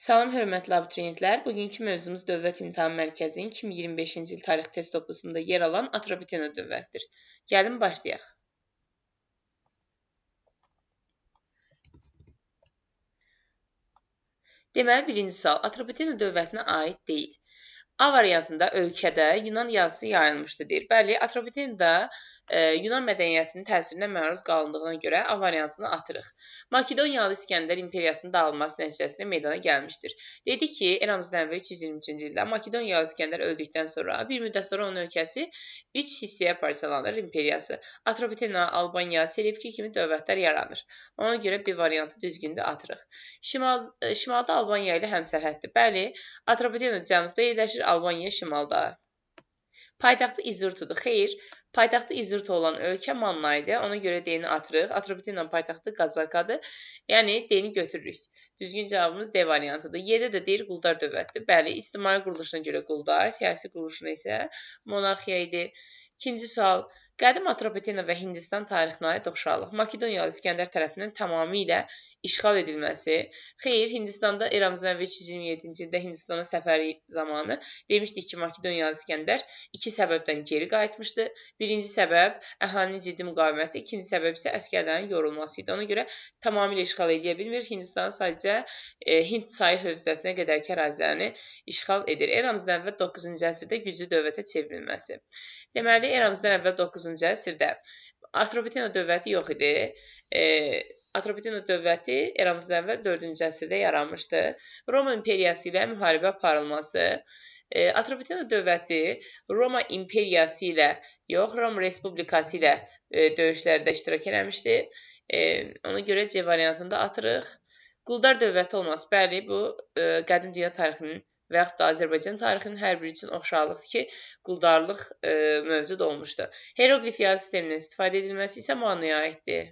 Salam, hörmətli abituriyentlər. Bugünkü mövzumuz Dövlət İmtahan Mərkəzinin 2025-ci il tarix test toplusunda yer alan Atropatena dövlətidir. Gəlin başlayaq. Deməli, birinci sual Atropatena dövlətinə aid deyil. A variantında ölkədə Yunan yazısı yayılmışdı deyir. Bəli, Atropatenada Yunan mədəniyyətinin təsirinə məruz qalındığına görə A variantını atırıq. Makedoniyalı İskəndər imperiyasının dağılması nəticəsində meydana gəlmişdir. Dedik ki, eramızdan əvvəl 323-cü ildə Makedoniyalı İskəndər öldükdən sonra bir müddət sonra onun ölkəsi 3 hissəyə parçalanır imperiyası. Atropatena, Albaniya, Selevki kimi dövlətlər yaranır. Ona görə bir variantı düzgündə atırıq. Şimalda Albaniya ilə həmsərhəddir. Bəli, Atropatena cənubda yerləşir, Albaniya şimalda. Paytaxtı İzirtudur. Xeyr, paytaxtı İzirtu olan ölkə Manna idi. Ona görə D-ni atırıq. Atropatenanın paytaxtı Qazakadır. Yəni D-ni götürürük. Düzgün cavabımız D variantıdır. Y-də də deyir quldar dövlətdir. Bəli, ictimai quruluşuna görə quldar, siyasi quruluşuna isə monarxiya idi. İkinci sual. Qədim Atropatena və Hindistan tarixinə aid oxşarlıq. Makedoniyalı İskəndər tərəfindən tamamilə işğal edilməsi. Xeyr, Hindistanda eramızdan əvvəl 327-ci ildə Hindistana səfəri zamanı demişdik ki, Makedoniyalı İskəndər iki səbəbdən geri qayıtmışdı. Birinci səbəb əhalinin ciddi müqaviməti, ikinci səbəb isə əsgərlərin yorulması idi. Ona görə tamamilə işğal edə bilmir. Hindistan sadəcə Hind çayı hövzəsinə qədərki ərazilərini işğal edir. Eramızdan əvvəl 9-cu əsrdə güclü dövlətə çevrilməsi. Deməli, eramızdan əvvəl 9-cu əsrdə Atropatena dövləti yox idi. Atropatena dövləti eramızdan əvvəl 4-cü əsrdə yaranmışdı. Roma imperiyası ilə müharibə aparılması. Atropatena dövləti Roma imperiyası ilə yox, Roma Respublikası ilə döyüşlərdə iştirak etmişdi. Ona görə C variantında atırıq. Quldar dövləti olması, bəli, bu qədim dünya tarixinin və yaxud da Azərbaycan tarixinin hər biri üçün oxşarlıqdır ki, quldarlıq mövcud olmuşdu. Heroqlif yazı sisteminin istifadə edilməsi isə Mannaya aiddir.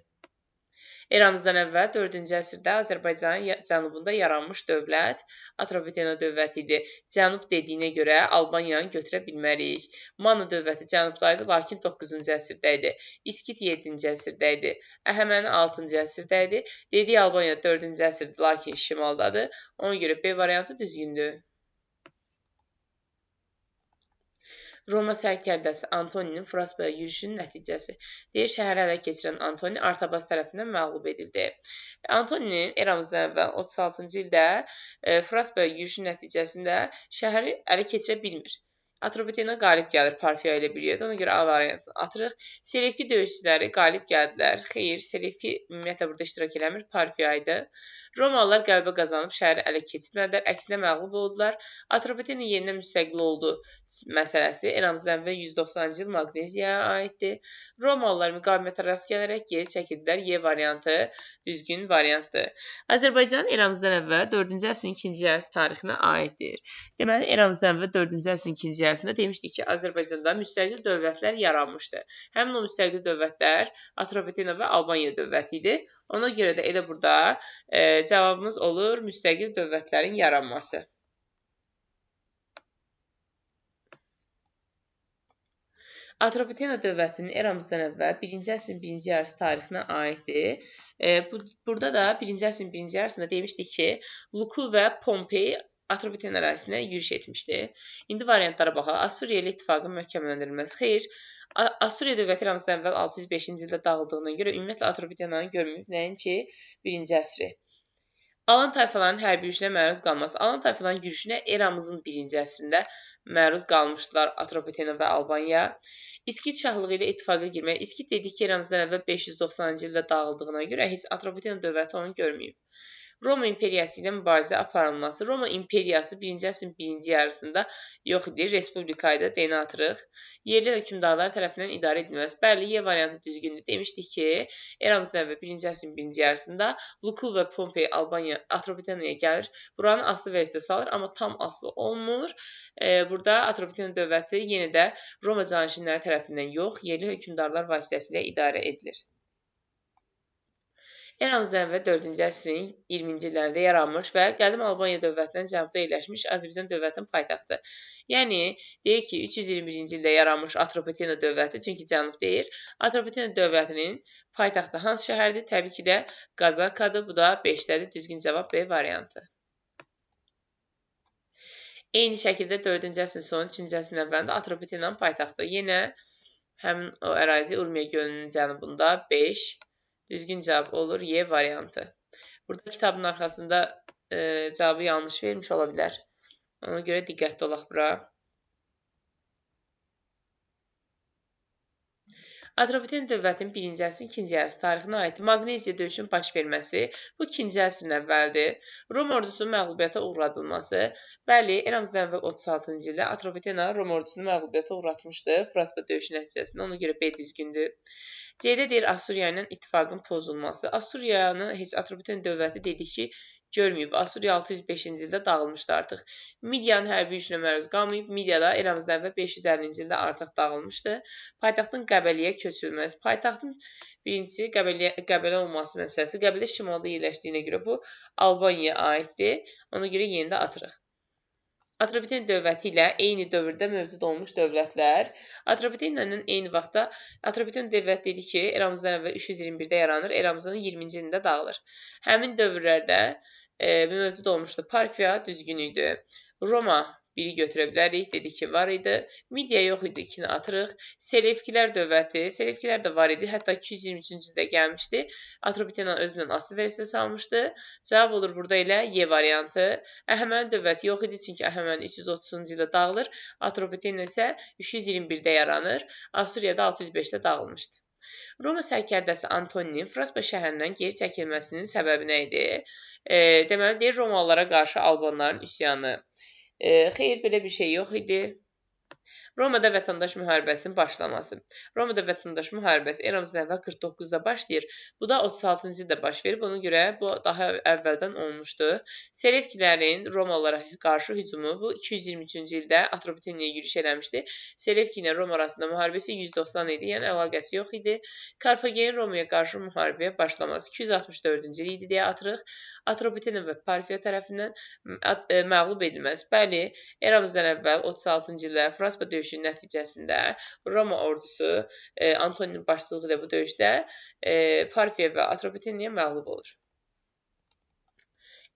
Eramızdan əvvəl 4-cü əsrdə Azərbaycanın cənubunda yaranmış dövlət Atropatena dövləti idi. Cənub dediyinə görə Albaniyanı götürə bilmərik. Manna dövləti cənubda idi, lakin 9-cu əsrdə idi. İskit 7-ci əsrdə idi. Əhəməni 6-cı əsrdə idi. Dedik Albaniya 4-cü əsrdə, lakin şimaldadır. Ona görə B variantı düzgündür. Roma sərkərdəsi Antoninin Frasbaya yürüşünün nəticəsi. Deyir, şəhəri ələ keçirən Antoni Artabas tərəfindən məğlub edildi. Antoninin eramızdan əvvəl 36-cı ildə Frasbaya yürüşünün nəticəsində şəhəri ələ keçirə bilmir. Atropatena qalib gəlir Parfiya ilə bir yerdə. Ona görə A variantını atırıq. Selevki döyüşçüləri qalib gəldilər. Xeyr, Selevki ümumiyyətlə burada iştirak eləmir, Parfiya idi. Romalılar qələbə qazanıb şəhəri ələ keçirmədilər, əksinə məğlub oldular. Atropatena yenidən müstəqil oldu məsələsi eramızdan əvvəl 190-cı il Maqneziyaya aiddir. Romalılar müqavimətə rast gələrək geri çəkildilər. Y variantı düzgün variantdır. Azərbaycan eramızdan əvvəl 4-cü əsrin ikinci yarısı tarixinə aiddir. Deməli, eramızdan əvvəl 4-cü əsrin ikinci yarısında demişdik ki, Azərbaycanda müstəqil dövlətlər yaranmışdı. Həmin o müstəqil dövlətlər Atropatena və Albaniya dövləti idi. Ona görə də elə burada cavabımız olur müstəqil dövlətlərin yaranması. Atropatena dövlətinin eramızdan əvvəl 1-ci əsrin 1-ci yarısı tarixinə aiddir. Burada da 1-ci əsrin 1-ci yarısında demişdik ki, Luku və Pompey Atropatena ərazisinə yürüş etmişdi. İndi variantlara baxaq. Assuriya ilə ittifaqın möhkəmləndirilməsi. Xeyr, Assuriya dövləti eramızdan əvvəl 605-ci ildə dağıldığına görə ümumiyyətlə Atropatenanı görməyib, nəinki 1-ci əsri. Alan tayfaların hərbi yürüşünə məruz qalması. Alan tayfaların yürüşünə eramızın 1-ci əsrində məruz qalmışdılar Atropatena və Albaniya. İskit şahlığı ilə ittifaqa girmək. İskit dedik ki, eramızdan əvvəl 590-cı ildə dağıldığına görə heç Atropatena dövləti onu görməyib. Roma imperiyası ilə mübarizə aparılması. Roma imperiyası 1-ci əsrin 1-ci yarısında yox idi, respublika idi, D-ni atırıq. Yerli hökmdarlar tərəfindən idarə edilməsi. Bəli, Y variantı düzgündür. Demişdik ki, eramızdan əvvəl 1-ci əsrin 1-ci yarısında Luku və Pompey Albaniya Atropatenaya gəlir. Buranın aslı vəzifə salır, amma tam aslı olmur. Burada Atropatena dövləti yenə də Roma canişinləri tərəfindən yox, yerli hökmdarlar vasitəsilə idarə edilir. Eramızdan əvvəl 4-cü əsrin 20-ci illərində yaranmış və qədim Albaniya dövlətindən cənubda yerləşmiş Azərbaycan dövlətinin paytaxtı. Yəni, deyək ki, 321-ci ildə yaranmış Atropatena dövləti, çünki cənub deyir. Atropatena dövlətinin paytaxtı hansı şəhərdir? Təbii ki də Qazakadır, bu da 5-dədir. Düzgün cavab B variantı. Eyni şəkildə 4-cü əsrin sonu, 2-ci əsrin əvvəlində Atropatenanın paytaxtı. Yenə həmin o ərazi Urmiya gölünün cənubunda 5. Düzgün cavab olur Y variantı. Burada kitabın arxasında cavabı yanlış vermiş ola bilər. Ona görə diqqətli olaq bura. Atropatena dövlətinin 1-ci əsrin 2-ci əsr tarixinə aid Maqneziya döyüşünün baş verməsi bu 2-ci əsrin əvvəldir. Rom ordusunun məğlubiyyətə uğradılması. Bəli, eramızdan əvvəl 36-cı ildə Atropatena Rom ordusunu məğlubiyyətə uğratmışdı Fraspa döyüşü nəticəsində. Ona görə B düzgündür. C-də deyir Assuriya ilə ittifaqın pozulması. Assuriyanı heç Atropatena dövləti dedi ki, görməyib. Assuriya 605-ci ildə dağılmışdı artıq. Midiyanın hərbi yürüşünə məruz qalmayıb. Midiyada eramızdan əvvəl 550-ci ildə artıq dağılmışdı. Paytaxtın Qəbəliyə köçürülməsi. Paytaxtın birincisi Qəbələ olması məsələsi. Qəbələ şimalda yerləşdiyinə görə bu Albaniyaya aiddir. Ona görə yeni də atırıq. Atropatena dövləti ilə eyni dövrdə mövcud olmuş dövlətlər. Atropatena ilə eyni vaxtda Atropatena dövləti dedi ki, eramızdan əvvəl 321-də yaranır, eramızdan 20-ci ilində dağılır. Həmin dövrlərdə mövcud olmuşdu. Parfiya düzgün idi. Roma biri götürə bilərik, dedi ki, var idi. Midiya yox idi, 2-ni atırıq. Selevkilər dövləti, Selevkilər də var idi. Hətta 223-cü ildə gəlmişdi. Atropatena özündən asıl versiya salmışdı. Cavab olur burada ilə Y variantı. Əhəməni dövləti yox idi, çünki Əhəməni 330-cu ildə dağılır. Atropatena isə 321-də yaranır. Assuriyada 605-də dağılmışdı. Roma sərkərdəsi Antoninin Fraspa şəhərindən geri çəkilməsinin səbəbi nə idi? Deməli, deyir, Romalılara qarşı Albanların üsyanı. Xeyr, belə bir şey yox idi. Romada vətəndaş müharibəsinin başlaması. Romada vətəndaş müharibəsi eramızdan əvvəl 49-da başlayır. Bu da 36-cı ildə baş verib. Ona görə bu daha əvvəldən olmuşdu. Selevkilərin Romalılara qarşı hücumu bu 223-cü ildə Atropatenaya yürüş eləmişdi. Selevki ilə Roma arasında müharibəsi 190 idi, yəni əlaqəsi yox idi. Karfagenin Romaya qarşı müharibəyə başlaması 264-cü il idi deyə atırıq. Atropatena və Parfiya tərəfindən məğlub edilməsi. Bəli, eramızdan əvvəl 36-cı ildə Fraspa döyüşünün nəticəsində Roma ordusu Antoninin başçılığı ilə bu döyüşdə Parfiya və Atropatenaya məğlub olur.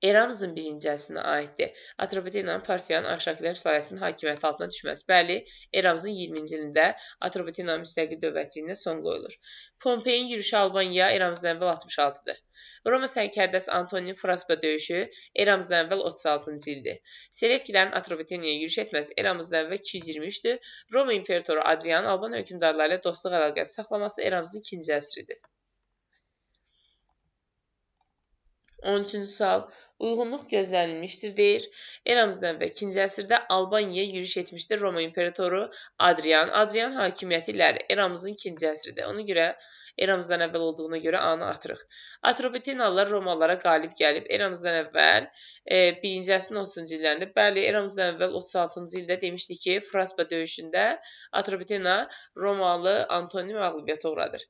Eramızın 1-ci əsrinə aiddir. Atropatenanın Parfiyanın Arşakilər sülaləsinin hakimiyyəti altına düşməsi. Bəli, eramızın 20-ci ilində Atropatenanın müstəqil dövlətçiliyinə son qoyulur. Pompeyin yürüşü Albaniyaya eramızdan əvvəl 66-dır. Roma sərkərdəsi Antoninin Fraspa döyüşü eramızdan əvvəl 36-cı ildir. Selevkilərin Atropatenaya yürüş etməsi eramızdan əvvəl 223-dür. Roma imperatoru Adrianın Alban hökmdarları ilə dostluq əlaqəsi saxlaması eramızın 2-ci əsridir. 13-cü sual. Uyğunluq gözlənilmişdir, deyir. Eramızdan əvvəl 2-ci əsrdə Albaniyaya yürüş etmişdir Roma imperatoru Adrian. Adrian hakimiyyəti ilə eramızın 2-ci əsridir. Ona görə eramızdan əvvəl olduğuna görə A-nı atırıq. Atropatenalılar Romalılara qalib gəlib. Eramızdan əvvəl 1-ci əsrin 30-cu illərində. Bəli, eramızdan əvvəl 36-cı ildə demişdik ki, Fraspa döyüşündə Atropatena Romalı Antoni məğlubiyyətə uğradır.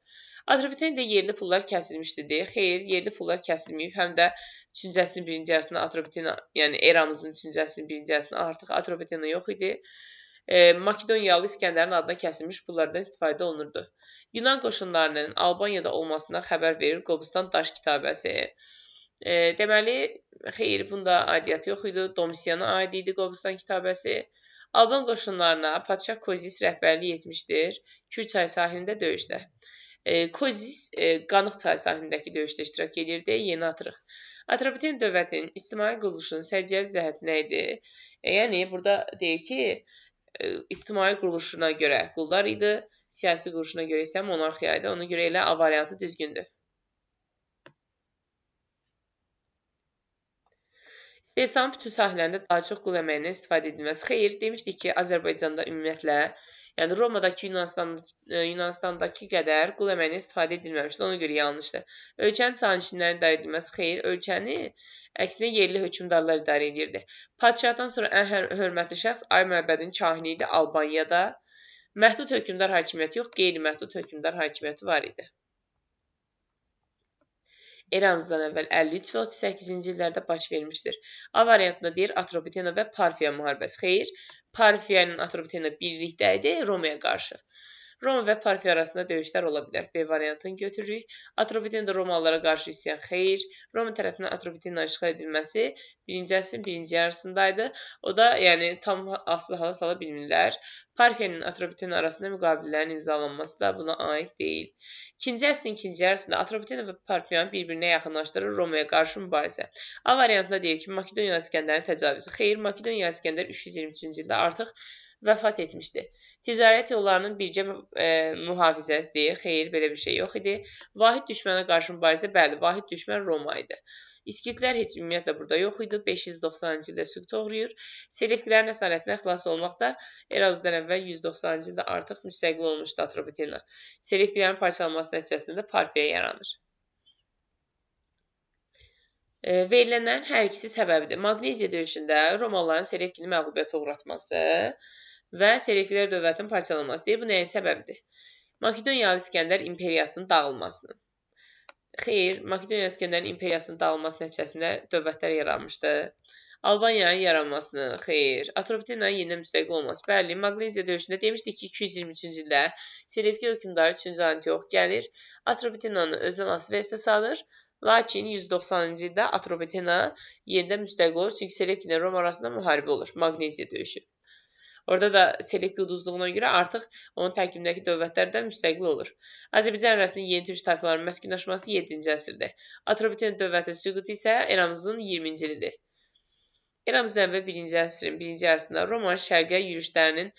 Atropatenada yerli pullar kəsilmişdir, deyir. Xeyr, yerli pullar kəsilməyib. Həm də 3-cü əsrin 1-ci əsrində Atropatena, yəni eramızın 3-cü əsrin 1-ci əsrində artıq Atropatena yox idi. Makedoniyalı İskəndərin adına kəsilmiş pullardan istifadə olunurdu. Yunan qoşunlarının Albaniyada olmasından xəbər verir Qobustan daş kitabəsi. Deməli, xeyr, bunda aidiyyəti yox idi. Domisyana aid idi Qobustan kitabəsi. Alban qoşunlarına Padşah Kozis rəhbərlik etmişdir Kür çayı sahilində döyüşdə. Kozis Qanıq çayı sahilindəki döyüşdə iştirak edirdi. Yeni atırıq. Atropatena dövlətinin ictimai quruluşunun səciyyəvi cəhəti nə idi? Yəni, burada deyir ki, ictimai quruluşuna görə qullar idi, siyasi quruluşuna görə isə monarxiya idi. Ona görə elə A variantı düzgündür. İstehsalın bütün sahələrində daha çox qul əməyindən istifadə edilməsi. Xeyr, demişdik ki, Azərbaycanda ümumiyyətlə, yəni Romadakı, Yunanistandakı qədər qul əməyindən istifadə edilməmişdir. Ona görə yanlışdır. Ölkənin sahibçilərin idarə edilməsi. Xeyr, ölkəni əksinə yerli hökmdarlar idarə edirdi. Padşahdan sonra ən hörmətli şəxs Ay məbədinin kahini idi Albaniyada. Məhdud hökmdar hakimiyyəti yox, qeyri-məhdud hökmdar hakimiyyəti var idi. Eramızdan əvvəl 53 və 38-ci illərdə baş vermişdir. A variantında deyir Atropatena və Parfiya müharibəsi. Xeyr, Parfiya ilə Atropatena birlikdə idi Romaya qarşı. Roma və Parfiya arasında döyüşlər ola bilər. B variantını götürürük. Atropatenada Romalılara qarşı üsyan xeyr. Roma tərəfindən Atropatenanın işğal edilməsi birinci əsrin birinci yarısındaydı. O da yəni tam asılı hala sala bilmirlər. Parfiyanın Atropatena arasında müqavilələrin imzalanması da buna aid deyil. İkinci əsrin ikinci yarısında Atropatena və Parfiyan bir-birinə yaxınlaşdırır Romaya qarşı mübarizə. A variantında deyir ki, Makedoniya İskəndərin təcavüzü. Xeyr, Makedoniya İskəndər 323-cü ildə artıq vəfat etmişdi. Ticarət yollarının birgə mühafizəsidir. Xeyr, belə bir şey yox idi. Vahid düşmənə qarşı mübarizə, bəli, vahid düşmən Roma idi. İskitlər heç ümumiyyətlə burada yox idi. 590-cı ildə süqut uğrayır. Selevkilərin əsarətinə xilas olmaqda eramızdan əvvəl 190-cı ildə artıq müstəqil olmuşdu Atropatena. Selevkilərin parçalanması nəticəsində Parfiya yaranır. Verilənlərin hər ikisi səbəbidir. Magneziya döyüşündə Romalıların Selevkini məğlubiyyətə uğratması və Selevkilər dövlətinin parçalanması deyir. Bu nəyin səbəbidir? Makedoniyalı İskəndər imperiyasının dağılmasının. Xeyr, Makedoniya İskəndərin imperiyasının dağılması nəticəsində dövlətlər yaranmışdı. Albaniyanın yaranmasını, xeyr, Atropatenanın yenidən müstəqil olması. Bəli, Magneziya döyüşündə demişdik ki, 223-cü ildə Selevki hökmdarı 3-cü Antiox gəlir, Atropatenanı özünə asvestə salır. Lakin 190-cı ildə Atropatena yenidən müstəqil olur, çünki Selevki ilə Roma arasında müharibə olur, Magneziya döyüşü. Orada da Selevki uduzduğuna görə artıq onun tərkibindəki dövlətlər də müstəqil olur. Azərbaycan arasında yeni türk tayfalarının məskunlaşması 7-ci əsrdə. Atropatena dövləti süqutu isə eramızın 20-ci ilidir. Eramızdan əvvəl 1-ci əsrin 1-ci yarısında Roma şərqə yürüşlərinin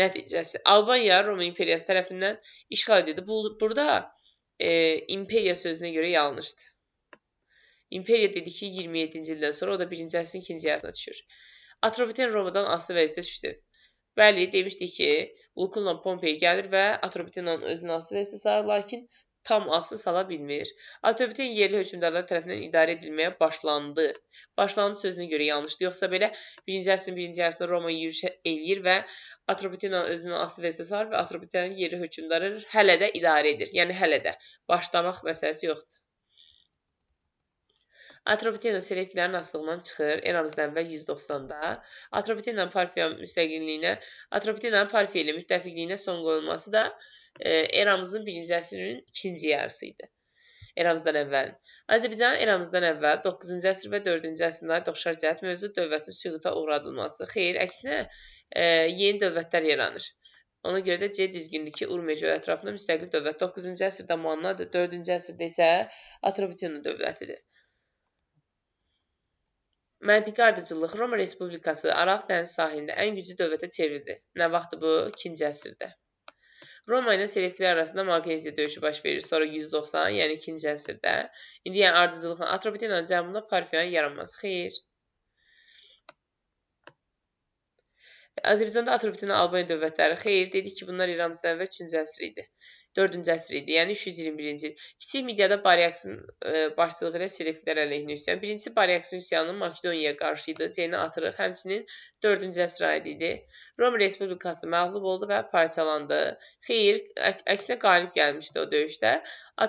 nəticəsi. Albaniya Roma imperiyası tərəfindən işğal edildi. Burada imperiya sözünə görə yanlışdır. İmperiya dedi ki, 27-ci ildən sonra, o da 1-ci əsrin 2-ci yarısına düşür. Atropatena Romadan asılı vəziyyətdə düşdü. Bəli, demişdik ki, Luculla Pompey gəlir və Atropatenanın özünü asılı vəziyyətdə salır, lakin tam asılı sala bilmir. Atropatena yerli hökmdarlar tərəfindən idarə edilməyə başlandı. Başlandı sözünə görə yanlışdır. Yoxsa belə 1-ci əsrin 1-ci yarısında Roma yürüş eləyir və Atropatenanın özünü asılı vəziyyətdə salır və Atropatenanın yerli hökmdarı hələ də idarə edir. Yəni hələ də başlamaq məsələsi yoxdur. Atropatena Selevkilərin asılığından çıxır eramızdan əvvəl 190-da. Atropatenanın Parfiya müstəqilliyinə, Atropatenanın Parfiya ilə müttəfiqliyinə son qoyulması da eramızın 1-ci əsrin 2-ci yarısı idi. Eramızdan əvvəl. Azərbaycan eramızdan əvvəl 9-cu əsr və 4-cü əsrdə oxşar cəhət mövcud dövlətin süquta uğradılması. Xeyr, əksinə yeni dövlətlər yaranır. Ona görə də C düzgündür ki, Urmiya ətrafında müstəqil dövlət 9-cu əsrdə Mannadır, 4-cü əsrdə isə Atropatena dövlətidir. Məntiqi ardıcıllıq Roma Respublikası Aralıq dəniz sahilində ən güclü dövlətə çevrildi. Nə vaxtı bu? 2-ci əsrdə. Roma ilə Selevkilər arasında Magneziya döyüşü baş verir. Sonra 190, yəni 2-ci əsrdə. İndi yəni ardıcıllıqla Atropatenanın cənubunda Parfiyanın yaranması. Xeyr. Azərbaycanda Atropatena Albaniya dövlətləri. Xeyr, dedik ki, bunlar İranımızdan əvvəl 3-cü əsr idi. 4-cü əsr idi, yəni 321-ci il. Kiçik Midyada Baryaksin başçılığı ilə Selevkilər əleyhinə üsyan. Birincisi Baryaksin üsyanı Makedoniyaya qarşı idi. C-ni atırıq, həmçinin 4-cü əsrə aid idi. Roma Respublikası məğlub oldu və parçalandı. Xeyr, əksinə qalib gəlmişdi o döyüşdə.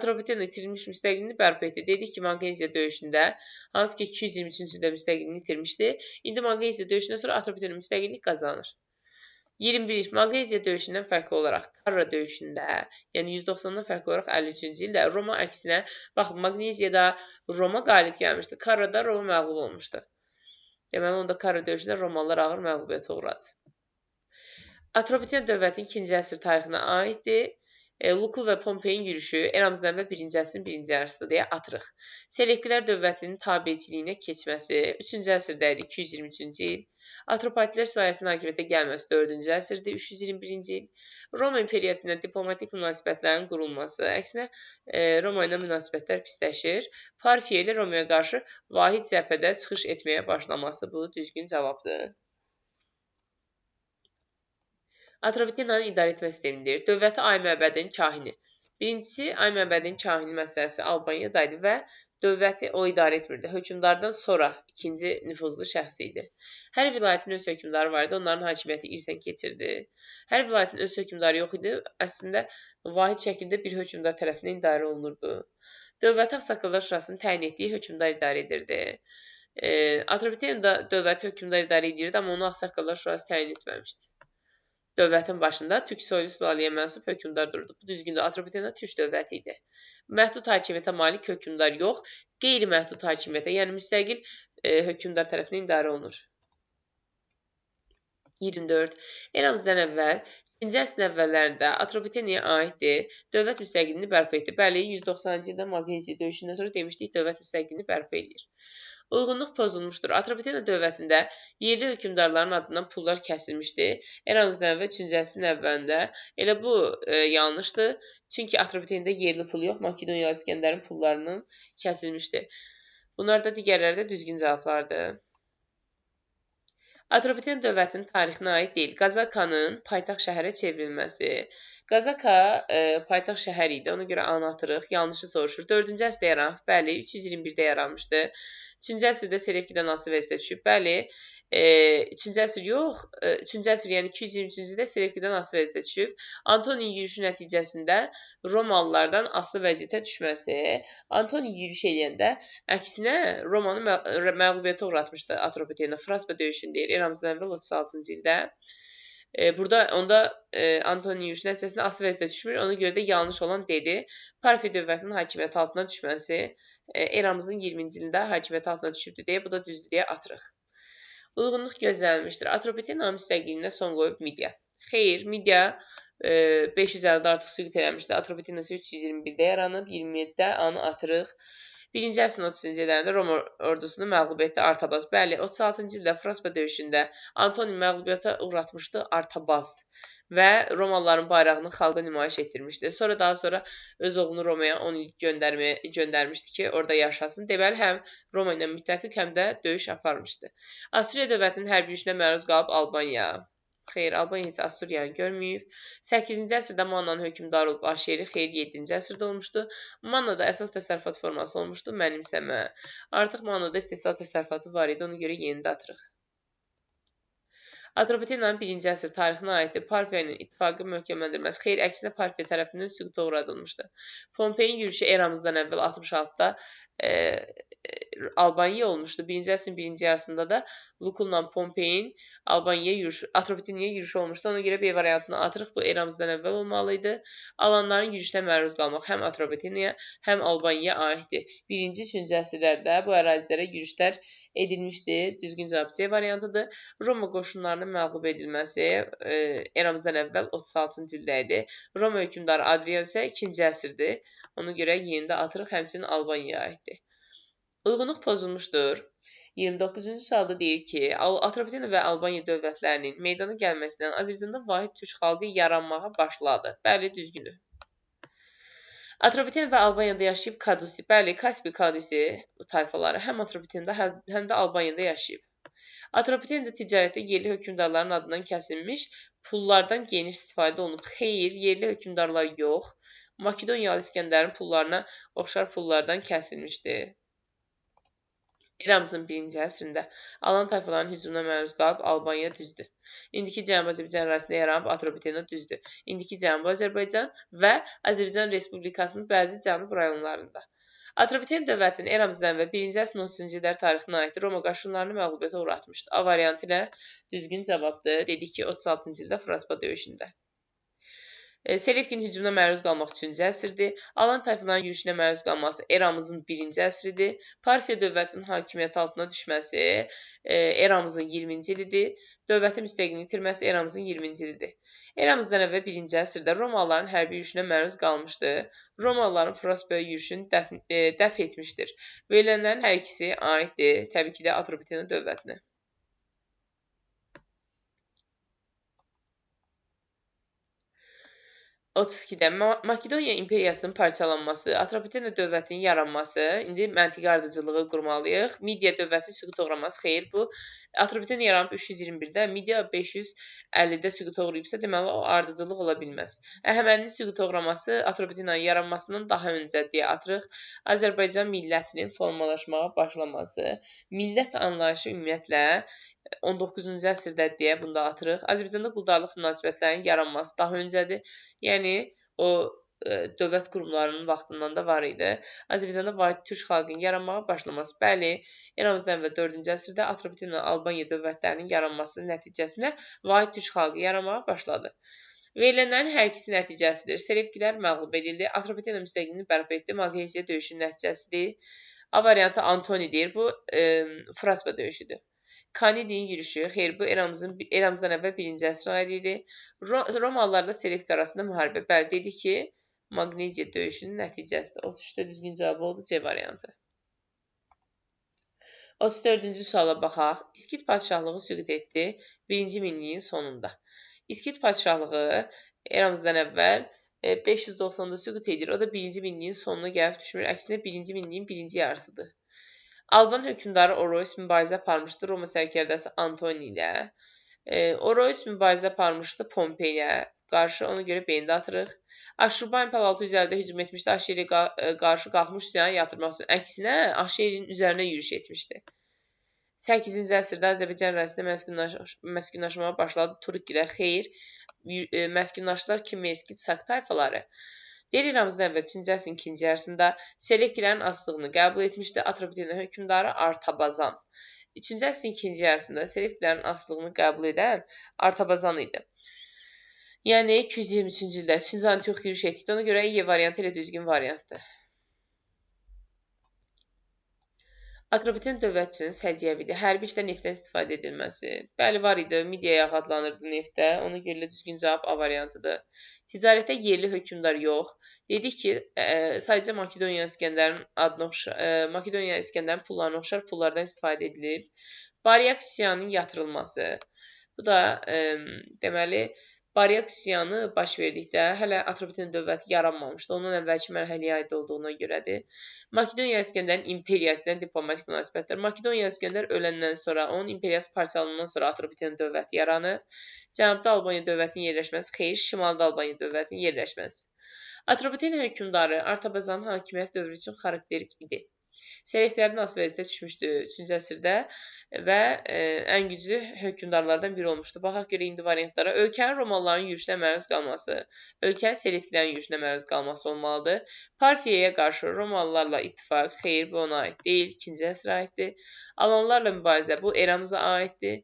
Atropatena itirilmiş müstəqilini bərpa etdi. Dedik ki, Magneziya döyüşündə, hansı ki 223-cü ildə müstəqilini itirmişdi. İndi Magneziya döyüşündən sonra Atropatena müstəqillik qazanır. 21. Magneziya döyüşündən fərqli olaraq Karra döyüşündə, yəni 190-dan fərqli olaraq 53-cü ildə Roma əksinə, baxın, Magneziyada Roma qalib gəlmişdi, Karrada Roma məğlub olmuşdu. Deməli, onda Karra döyüşündə Romalılar ağır məğlubiyyətə uğradı. Atropatena dövlətinin 2-ci əsr tarixinə aiddir. Lukul və Pompeyin yürüşü eramızdan əvvəl 1-ci əsrin 1-ci yarısıdır deyə atırıq. Selevkilər dövlətinin tabiçiliyinə keçməsi 3-cü əsrdə idi, 223-cü il. Atropatilər sayəsində hakimiyyətə gəlməsi 4-cü əsrdə, 321-ci il. Roma imperiyası ilə diplomatik münasibətlərin qurulması, əksinə Roma ilə münasibətlər pisləşir. Parfiya ilə Romaya qarşı vahid cəbhədə çıxış etməyə başlaması bu düzgün cavabdır. Atropatenanın idarə etmə sistemidir. Dövləti Ay məbədinin kahini. Birincisi, Ay məbədinin kahini məsələsi Albaniyada idi və dövləti o idarə etmirdi. Hökmdardan sonra ikinci nüfuzlu şəxsi idi. Hər vilayətin öz hökmdarı var idi, onların hakimiyyəti irsən keçirdi. Hər vilayətin öz hökmdarı yox idi, əslində vahid şəkildə bir hökmdar tərəfindən idarə olunurdu. Dövləti Ağsaqqallar Şurasının təyin etdiyi hökmdar idarə edirdi. Atropatena da dövləti hökmdar idarə edirdi, amma onu Ağsaqqallar Şurası təyin etməmişdi. dövlətin başında türk soylu sülaləyə mənsub hökmdar durdu. Bu düzgündür. Atropatena türk dövləti idi. Məhdud hakimiyyətə malik hökmdar yox, qeyri-məhdud hakimiyyətə, yəni müstəqil hökmdar tərəfindən idarə olunur. 24. Eramızdan əvvəl 2-ci əsrin əvvəllərində Atropatenaya aiddir. Dövlət müstəqilliyini bərpa etdi. Bəli, 190-cı ildə Magenzi döyüşündən sonra demişdik, dövlət müstəqilliyini bərpa edir. Uyğunluq pozulmuşdur. Atropatena dövlətində yerli hökmdarların adından pullar kəsilmişdi. Eramızdan əvvəl 3-cü əsrin əvvəlində. Elə bu yanlışdır. Çünki Atropatenada yerli pul yox, Makedoniyalı İskəndərin pullarının kəsilmişdi. Bunlar da digərləri də düzgün cavablardır. Atropatena dövlətinin tarixinə aid deyil. Qazakanın paytaxt şəhərə çevrilməsi. Qazaka paytaxt şəhər idi. Ona görə A-nı atırıq. Yanlışı soruşur. 4-cü əsrdə yaranıb. Bəli, 321-də yaranmışdı. 3-cü əsrdə Selevkidən asılı vəziyyətə düşüb. Bəli, 3-cü əsr yox, 3-cü əsr, yəni 223-cü ildə Selevkidən asılı vəziyyətə düşüb. Antonin yürüşü nəticəsində Romalılardan asılı vəziyyətə düşməsi. Antonin yürüş eləyəndə əksinə Romanı məğlubiyyətə uğratmışdı Atropatena. Fraspa döyüşünü deyir. Eramızdan əvvəl 36-cı ildə. Onda Antonin yürüyüşü nəticəsində asılı vəziyyətə düşmür. Ona görə də yanlış olan dedi. Parfiya dövlətinin hakimiyyəti altına düşməsi eramızın 20-ci ilində hakimiyyəti altına düşübdür deyə, bu da düzdür deyə atırıq. Uyğunluq gözlənilmişdir. Atropatena müstəqilliyinə son qoyub Midiya. Xeyr, Midiya 550-də artıq süqut eləmişdir. Atropatena 321-də yaranıb, 27-də A-nı atırıq. 1-ci əsrin 30-cu illərində Roma ordusunu məğlub etdi Artabaz. Bəli, 36-cı ildə Fraspa döyüşündə Antonin məğlubiyyətə uğratmışdı Artabaz və Romalıların bayrağını xalqa nümayiş etdirmişdi. Daha sonra öz oğlunu Romaya 10 il göndərmişdi ki, orada yaşasın. Deməli, həm Roma ilə müttəfiq, həm də döyüş aparmışdı. Assuriya dövlətinin hərbi yürüşünə məruz qalıb Albaniya. Xeyr, Albaniya heç Assuriyanı görməyib. 8-ci əsrdə Mannanın hökmdarı olub Aşeri. Xeyr, 7-ci əsrdə olmuşdu. Mannada əsas təsərrüfat forması olmuşdu mənimsəmə. Artıq Mannada istehsal təsərrüfatı var idi, ona görə yenidə atırıq. Atropatenanın 1-ci əsr tarixinə aiddir. Parfiyanın ittifaqı möhkəmləndirməsi. Xeyr, əksinə Parfiya tərəfindən süquta uğradılmışdı. Pompeyin yürüşü eramızdan əvvəl 66-da Albaniyaya olmuşdu. 1-ci əsrin 1-ci yarısında da Lukulla Pompeyin Atropatenaya yürüşü olmuşdu. Ona görə B variantını atırıq. Bu eramızdan əvvəl olmalıydı. Alanların yürüşünə məruz qalmaq həm Atropatenaya, həm Albaniyaya aiddir. 1-ci, 3-cü əsrlərdə bu ərazilərə yürüşlər edilmişdi. Düzgün cavab C variantıdır. Roma qoşunlarının məğlub edilməsi eramızdan əvvəl 36-cı ildə idi. Roma hökmdarı Adrian isə 2-ci əsrdir. Ona görə yenidə atırıq, həmçinin Albaniyaya aiddir. Uyğunluq pozulmuşdur. 29-cu sualda deyir ki, Atropatena və Albaniya dövlətlərinin meydana gəlməsindən Azərbaycanda vahid türk xalqı yaranmağa başladı. Bəli, düzgündür. Atropatena və Albaniyada yaşayıb Kadusi. Bəli, Kaspi Kadusi tayfaları həm Atropatenada, həm də Albaniyada yaşayıb. Atropatenada ticarətdə yerli hökmdarların adından kəsilmiş pullardan geniş istifadə olunub. Xeyr, yerli hökmdarlar yox. Makedoniyalı İskəndərin pullarına oxşar pullardan kəsilmişdi. Eramızın 1-ci əsrində Alan tayfalarının hücumuna məruz qalıb Albaniya düzdür. İndiki Cənubi Azərbaycan ərazisində yaranıb Atropatena düzdür. İndiki Cənubi Azərbaycan və Azərbaycan Respublikasının bəzi cənub rayonlarında. Atropatena dövlətinin eramızdan əvvəl 1-ci əsrin 30-cu illər tarixinə aiddir. Roma qoşunlarını məğlubiyyətə uğratmışdı. A variantı ilə düzgün cavabdır. Dedik ki, 36-cı ildə Fraspa döyüşündə. Selevkinin hücumuna məruz qalmaq 3-cü əsrdir. Alan tayfalarının yürüşünə məruz qalması eramızın 1-ci əsridir. Parfiya dövlətinin hakimiyyəti altına düşməsi eramızın 20-ci ilidir. Dövlətin müstəqilliyini itirməsi eramızın 20-ci ilidir. Eramızdan əvvəl 1-ci əsrdə Romalıların hərbi yürüşünə məruz qalmışdı. Romalıların Fraspa yürüşünü dəf etmişdir. Verilənlərin hər ikisi aiddir, təbii ki də Atropatena dövlətinə. 32-də Makedoniya imperiyasının parçalanması, Atropatena dövlətinin yaranması, indi məntiqi ardıcılığı qurmalıyıq. Midiya dövləti süquta uğraması, xeyr, bu Atropatena yaranıb 321-də, Midiya 550-də süquta uğrayıbsa, deməli, o ardıcılıq ola bilməz. Əhəməninin süquta uğraması Atropatenanın yaranmasından daha öncə deyə atırıq. Azərbaycan millətinin formalaşmağa başlaması, millət anlayışı ümumiyyətlə 19-cu əsrdə deyə bunda atırıq. Azərbaycanda quldarlıq münasibətlərinin yaranması daha öncədir. Yəni, o dövlət qurumlarının vaxtından da var idi. Azərbaycanda vahid türk xalqının yaranmağa başlaması. Bəli, eramızdan əvvəl 4-cü əsrdə Atropatena Albaniya dövlətlərinin yaranması nəticəsində vahid türk xalqı yaranmağa başladı. Verilənlərin hər ikisi nəticəsidir. Selevkilər məğlub edildi. Atropatena müstəqilliyini bərpa etdi. Magnesiya döyüşünün nəticəsidir. A variantı Antonidir. Bu Fraspa döyüşüdür. Kanidin yürüşü, xeyr, bu eramızdan əvvəl 1-ci əsrə aid idi. Romalılarla Selevki arasında müharibə. Bəli, dedik ki, Magneziya döyüşünün nəticəsidir. 33-də düzgün cavab oldu C variantı. 34-cü suala baxaq. İskit padşahlığı süqut etdi 1-ci minliyin sonunda. İskit padşahlığı eramızdan əvvəl 590-da süqut edir. O da 1-ci minliyin sonuna gəlib düşmür. Əksinə 1-ci minliyin birinci yarısıdır. Alban hökmdarı Oroys mübarizə aparmışdı Roma sərkərdəsi Antoni ilə. Oroys mübarizə aparmışdı Pompey ilə qarşı, ona görə beyində atırıq. Aşurban 650-də hücum etmişdi, Aşeriyə qarşı qalxmış üsyanı yatırmaq üçün. Əksinə, Aşeriyin üzərinə yürüş etmişdi. 8-ci əsrdə Azərbaycan ərazisində məskunlaşmağa başladı Turukkilər. Xeyr, məskunlaşdılar Kimmerski, Sak tayfaları. Deyir eramızdan əvvəl 3-cü əsrin 2-ci yarısında Selevkilərin asılılığını qəbul etmişdi Atropatena hökmdarı Artabazan. 3-cü əsrin 2-ci yarısında Selevkilərin asılılığını qəbul edən Artabazan idi. Yəni 223-cü ildə 3-cü Antiox yürüş etdi. Ona görə E variantı ilə düzgün variantdır. Atropatena dövlətçinin səciyyəvidir. Hərbi işdə neftdən istifadə edilməsi. Bəli, var idi. Midiya yağı adlanırdı neftə. Ona görə düzgün cavab A variantıdır. Ticarətdə yerli hökmdar yox. Dedik ki, sadəcə Makedoniya İskəndərin pullarına oxşar pullardan istifadə edilib. Baryak üsyanının yatırılması. Bu da deməli Baryak üsyanı baş verdikdə hələ Atropatena dövləti yaranmamışdı. Ondan əvvəlki mərhələyə aid olduğuna görədir. Makedoniya İskəndərin imperiyası ilə diplomatik münasibətlər. Makedoniya İskəndər öləndən sonra, onun imperiyası parçalanandan sonra Atropatena dövləti yaranır. Cənubda Albaniya dövlətinin yerləşməsi, xeyr, şimalda Albaniya dövlətinin yerləşməsi. Atropatena hökmdarı Artabazanın hakimiyyət dövrü üçün xarakterik idi. Selevkilərin asılı vəziyyətə düşmüşdü 3-cü əsrdə və ən güclü hökmdarlardan biri olmuşdu. Baxaq görə indi variantlara. Ölkənin Romalıların yürüşünə məruz qalması, ölkənin Selevkilərin yürüşünə məruz qalması olmalıdır. Parfiyaya qarşı Romalılarla ittifaq, xeyr, bu ona aid deyil, 2-ci əsrə aiddir. Alanlarla mübarizə, bu eramıza aiddir.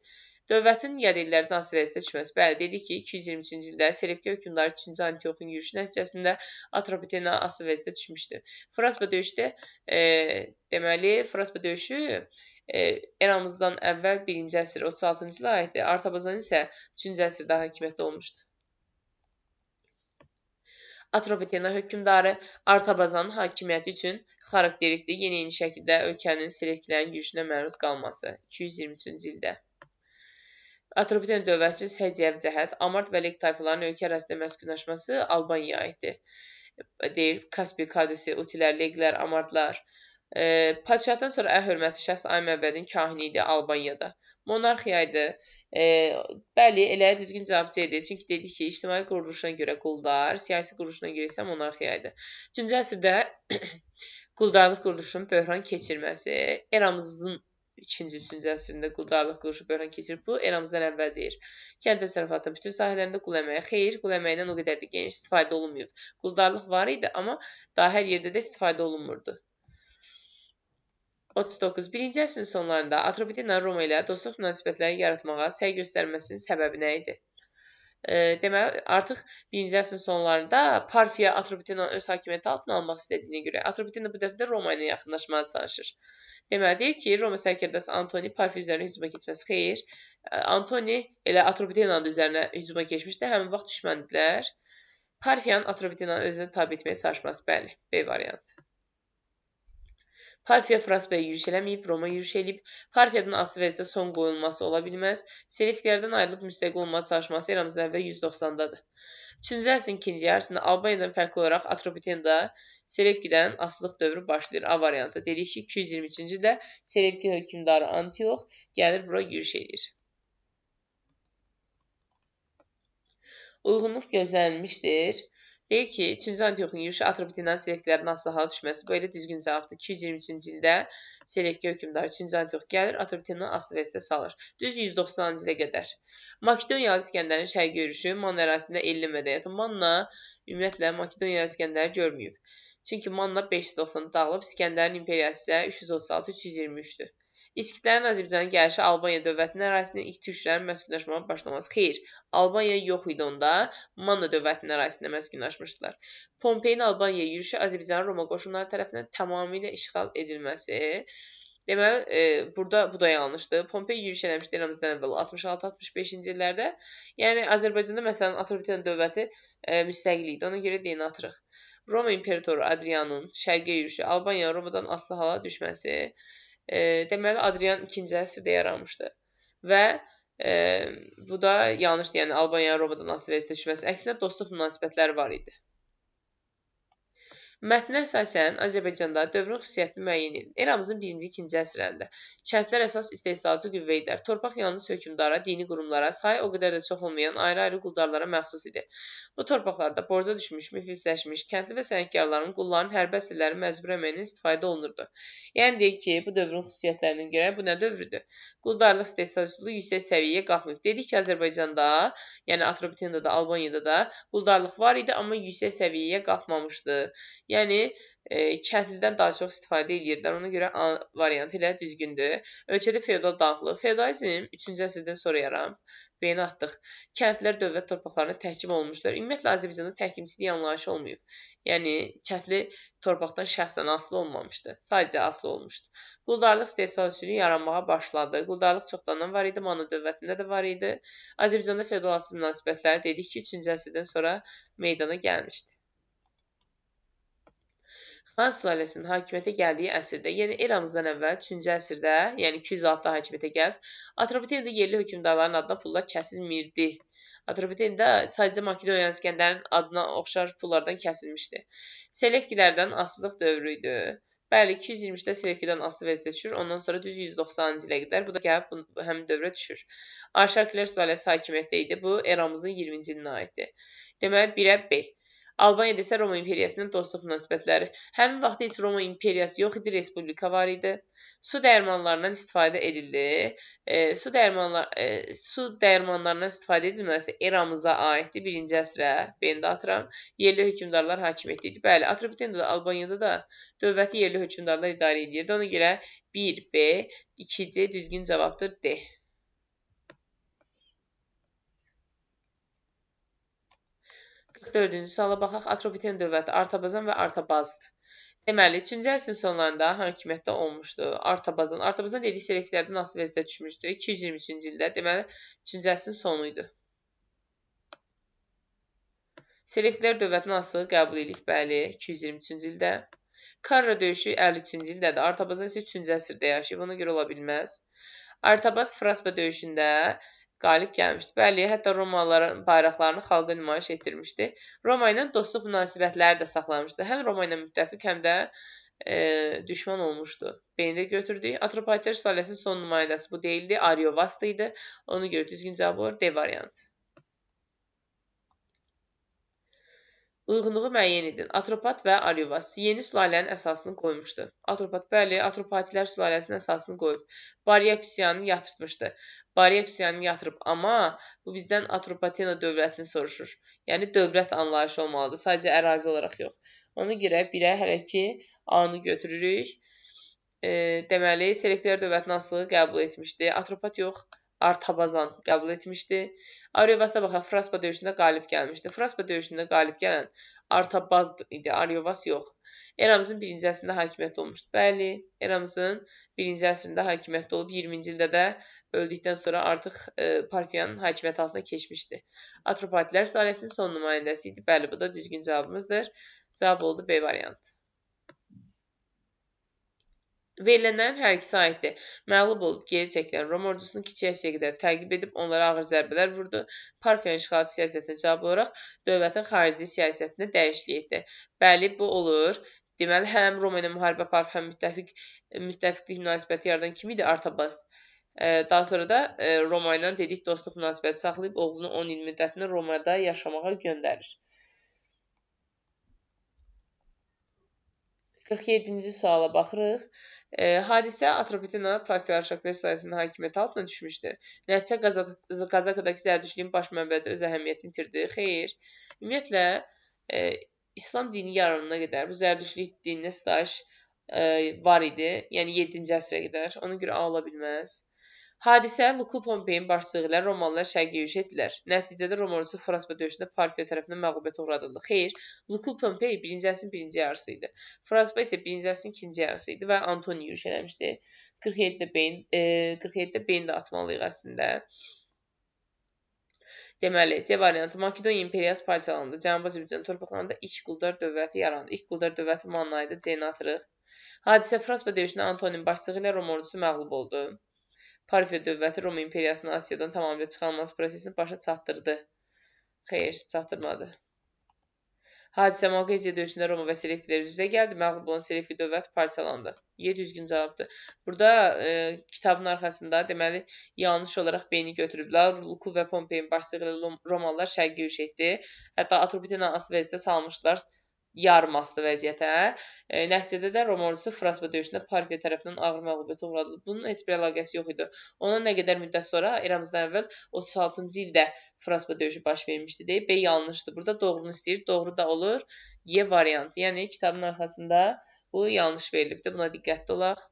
Dövlətin yad illərdən asılı vəziyyətə düşməsi. Bəli, dedik ki, 223-cü ildə Selevki hökmdarı 3-cü Antioxun yürüşü nəticəsində Atropatena asılı vəziyyətə düşmüşdü. Fraspa döyüşdə, deməli, Fraspa döyüşü eramızdan əvvəl 1-ci əsr 36-cı ilə aiddir. Artabazan isə 3-cü əsrdə hakimiyyətdə olmuşdu. Atropatena hökmdarı Artabazanın hakimiyyəti üçün xarakterikdir. Yenə eyni şəkildə ölkənin Selevkilərin yürüşünə məruz qalması 223-cü ildə. Atropatena dövlətçinin səciyyəvi cəhət, Amart və Lek tayfalarının ölkə ərazisində məskunlaşması Albaniyaya aiddir. Deyir, Kaspir, Kadusi, Utilər, Leglər, Amartlar. Padşahdan sonra ən hörmətli şəxs Ay Məbədin kahini idi Albaniyada. Monarxiya idi. Bəli, elə düzgün cavab C-dir. Çünki dedik ki, ictimai quruluşuna görə quldar, siyasi quruluşuna görə isə monarxiya idi. 3-cü əsrdə quldarlıq quruluşunun böhran keçirməsi, eramızın 2-3-cü əsrində quldarlıq quruluşu böhran keçirib. Bu, eramızdan əvvəl deyir. Kənd təsərrüfatının bütün sahələrində qul əməyi, xeyr, qul əməyindən o qədər də geniş istifadə olunmuyor. Quldarlıq var idi, amma daha hər yerdə də istifadə olunmurdu. 39. 1-ci əsrin sonlarında Atropatena Roma ilə dostluq münasibətləri yaratmağa səy göstərməsinin səbəbi nə idi? Deməli, artıq 1-ci əsrin sonlarında Parfiya Atropatenanın öz hakimiyyəti altına almaq istədiyinə görə Atropatena bu dəfə də Roma ilə yaxınlaşmağa çalışır. Deməli, deyir ki, Roma sərkərdəsi Antoni Parfiya üzərinə hücuma keçməsi xeyr. Antoni elə Atropatenanın üzərinə hücuma keçmişdi, həmin vaxt düşməndilər. Parfiyanın Atropatenanı özünə tabi etməyə çalışması, bəli, B variantı. Parfiya Fraspaya yürüş eləməyib, Roma yürüş eləyib. Parfiyadan asılı vəziyyətdə son qoyulması ola bilməz. Selevkilərdən ayrılıb müstəqil olmağa çalışması eramızdan əvvəl 190-dadır. 3-cü əsrin 2-ci yarısında Albaniyadan fərqli olaraq Atropatenada Selevkidən asılılıq dövrü başlayır. A variantı. Dedik ki, 223-cü ildə Selevki hökmdarı Antiox gəlir bura yürüş eləyir. Uyğunluq gözlənilmişdir. Deyir ki, 3-cü Antioxun yürüşü Atropateniyanın Selevkilərin asılı hala düşməsi. Bu elə düzgün cavabdır. 223-cü ildə Selevki hökmdarı 3-cü Antiox gəlir, Atropateniyanı asılı vəziyyətə salır. Düz 190-cı ilə qədər. Makedoniyalı İskəndərin şərqi yürüşü Manna ərazisində elli mədəniyyəti. Manna ümumiyyətlə Makedoniyalı İskəndəri görməyib. Çünki Manna 590-da dağılıb, İskəndərin imperiyası isə 336-323-dür. İskitlərin Azərbaycana gəlişi Albaniya dövlətinin ərazisində ilk türklərin məskunlaşmağa başlaması. Xeyr, Albaniya yox idi onda, Manna dövlətinin ərazisində məskunlaşmışdılar. Pompeyin Albaniyaya yürüşü Azərbaycanın Roma qoşunları tərəfindən tamamilə işğal edilməsi. Deməli, burada bu da yanlışdır. Pompey yürüş eləmişdi eramızdan əvvəl 66-65-ci illərdə. Yəni Azərbaycanda məsələn Atropatena dövləti müstəqil idi. Ona görə deyini atırıq. Roma imperatoru Adrianın şərqə yürüşü Albaniya Romadan asılı hala düşməsi. Deməli, Adrian 2-ci əsrdə yaranmışdı və bu da yanlışdır, yəni Albaniya Romadan asılı vəziyyətə düşməsi. Əksinə dostluq münasibətləri var idi. Mətnə əsasən Azərbaycanda dövrün xüsusiyyətini müəyyən edin. Eramızın 1-2-ci əsrlərində kəndlər əsas istehsalçı qüvvə idilər. Torpaq yalnız hökmdara, dini qurumlara, sayı o qədər də çox olmayan ayrı-ayrı quldarlara məxsus idi. Bu torpaqlarda borca düşmüş, müflisləşmiş, kəndli və sənətkarların, qulların hərbi əsirlərin məcbur əməyindən istifadə olunurdu. Yəni deyək ki, bu dövrün xüsusiyyətlərinə görə bu nə dövrüdür? Quldarlıq istehsalçılığı yüksək səviyyəyə qalxmayıb. Dedik ki, Azərbaycanda, yəni Atropatenada da, Albaniyada da quldarlıq var idi, amma yüksək səviyyəyə qalxmamışdı. Yəni, kəndlidən daha çox istifadə edirdilər. Ona görə A variantı ilə düzgündür. Ölkədə feodal dağlıq. Feodalizm 3-cü əsrdən sonra yaranıb. Beyni atdıq. Kəndlilər dövlət torpaqlarına təhkim olmuşlar. Ümumiyyətlə, Azərbaycanda təhkimçilik anlayışı olmayıb. Yəni, kəndli torpaqdan şəxsən asılı olmamışdı. Sadəcə asılı olmuşdu. Quldarlıq istehsalçılığı yaranmağa başladı. Quldarlıq çoxdandan var idi. Manna dövlətində də var idi. Azərbaycanda feodal asılı münasibətləri dedik ki, 3-cü əsrdən sonra meydana gəlmişdi. Xan sülaləsinin hakimiyyətə gəldiyi əsrdə, yəni eramızdan əvvəl 3-cü əsrdə, yəni 206-da hakimiyyətə gəlib, Atropatenada yerli hökmdarların adına pullar kəsilmirdi. Atropatenada sadəcə Makedoniyalı İskəndərin adına oxşar pullardan kəsilmişdi. Selevkilərdən asılılıq dövrü idi. Bəli, 223-də Selevkidən asılı vəziyyətə düşür, ondan sonra düz 190-cı ilə qədər, bu da gəlib həmin dövrə düşür. Arşakilər sülaləsi hakimiyyətdə idi, bu eramızın 20-ci ilinə aiddir. Deməli, 1-ə B. Albaniyada isə Roma imperiyasının dostluq münasibətləri. Həmin vaxtda heç Roma imperiyası yox idi, respublika var idi. Su dəyirmanlarından istifadə edildi. Su dəyirmanlarından istifadə edilməsi eramıza aiddir, 1-ci əsrə. Beni də atıram. Yerli hökmdarlar hakimiyyətdə idi. Bəli, Atropatenada da, Albaniyada da dövləti yerli hökmdarlar idarə edirdi. Ona görə 1B, 2C düzgün cavabdır D. 44-cü suala baxaq. Atropatena dövləti Artabazan və Artabazdır. Deməli, 3-cü əsrin sonlarında hakimiyyətdə olmuşdu Artabazan. Artabazan dedik Selevkilərdən asılı vəziyyətə düşmüşdü 223-cü ildə. Deməli, 3-cü əsrin sonu idi. Selevkilər dövlətinin asılılığı qəbul edilik, bəli, 223-cü ildə. Karra döyüşü 53-cü ildədir. Artabazan isə 3-cü əsrdə yaşayıb, ona görə ola bilməz. Artabaz Fraspa döyüşündə qalib gəlmişdi. Bəli, hətta Romalıların bayraqlarını xalqa nümayiş etdirmişdi. Roma ilə dostluq münasibətləri də saxlamışdı. Həm Roma ilə müttəfiq, həm də düşman olmuşdu. Beyində götürdük. Atropatena sülaləsinin son nümayəndəsi bu deyildi, Ariovasta idi. Ona görə düzgün cavab olur D variantı. Uyğunluğu müəyyən edin. Atropat və Ariovas yeni sülalənin əsasını qoymuşdu. Atropat, bəli, Atropatilər sülaləsinin əsasını qoyub. Baryakusiyanı yatırtmışdı. Baryakusiyanı yatırıb, amma bu bizdən Atropatena dövlətini soruşur. Yəni, dövlət anlayışı olmalıdır, sadəcə ərazi olaraq yox. Ona görə birə hələ ki A-nı götürürük. Deməli, Selevkilər dövlətinin asılılığı qəbul etmişdi. Atropat yox, Artabazan qəbul etmişdi. Ariovas'a baxaq, Fraspa döyüşündə qalib gəlmişdi. Fraspa döyüşündə qalib gələn Artabaz idi, Ariovas yox. Eramızın 1-ci əsrində hakimiyyətdə olmuşdu. Bəli, eramızın 1-ci əsrində hakimiyyətdə olub, 20-ci ildə də öldükdən sonra artıq Parfiyanın hakimiyyəti altına keçmişdi. Atropatilər sülaləsinin son nümayəndəsi idi. Bəli, bu da düzgün cavabımızdır. Cavab oldu B variantı. Verilənlərin hər ikisi aiddir. Məğlub olub geri çəkilən Roma ordusunu kiçik Asiyaya qədər təqib edib onlara ağır zərbələr vurdu. Parfiyan işğalatı siyasətinə cavab olaraq dövlətin xarici siyasətində dəyişiklik etdi. Bəli, bu olur. Deməli, həm Roma ilə müharibə aparıb, həm müttəfiqlik münasibəti yaradan kim idi? Artabaz. Daha sonra da Roma ilə dedik dostluq münasibəti saxlayıb oğlunu 10 il müddətini Romada yaşamağa göndərir. 47-ci suala baxırıq. Hadisə Atropatena Parfiya Arşaklar sayəsində hakimiyyəti altına düşmüşdü. Nəticə Qazakadakı zərdüştlüyün baş mənbədə öz əhəmiyyətini itirdi. Xeyr. Ümumiyyətlə, İslam dini yaranana qədər bu zərdüştlük dininə sitayiş var idi. Yəni 7-ci əsrə qədər. Ona görə A ola bilməz. Hadisə Lukul Pompeyin başçılığı ilə Romalılar şərqə yürüş etdilər. Nəticədə Roma ordusu Fraspa döyüşündə Parfiya tərəfindən məğlubiyyətə uğradıldı. Xeyr, Lukul Pompey 1-ci əsrin 1-ci yarısı idi. Fraspa isə 1-ci əsrin 2-ci yarısı idi və Antoni yürüş eləmişdi. 47-də beyin də atmalıyıq əslində. Deməli, C variantı Makedoniya imperiyası parçalandı. Cənubi Azərbaycan torpaqlarında ilk quldar dövləti yarandı. İlk quldar dövləti Manna idi. C-ni atırıq. Hadisə Fraspa döyüşündə Antoninin başçılığı ilə Roma ordusu məğlub oldu. Parfiya dövləti Roma imperiyasının Asiyadan tamamilə çıxarılması prosesini başa çatdırdı. Xeyr, çatdırmadı. Hadisə Malqeziya döyüşündə Roma və Selevkilər üz-üzə gəldi. Məğlub olan Selevki dövləti parçalandı. Düzgün cavabdır. Burada kitabın arxasında deməli yanlış olaraq beyni götürüblər. Lukul və Pompeyin başçılığı ilə Romalılar şərqə yürüş etdi. Hətta Atropatena as vəziyyətə salmışlar. Yarım aslı vəziyyətə. Nəticədə də Roma ordusu Fraspa döyüşündə Parfiya tərəfindən ağır məğlubiyyətə uğradıldı. Bunun heç bir əlaqəsi yox idi. Ona nə qədər müddət sonra eramızdan əvvəl 36-cı ildə Fraspa döyüşü baş vermişdi deyib. B yanlışdır. Burada doğrunu istəyir. Doğru da olur. Y variantı. Yəni kitabın arxasında bu yanlış verilibdir. Buna diqqətli olaq.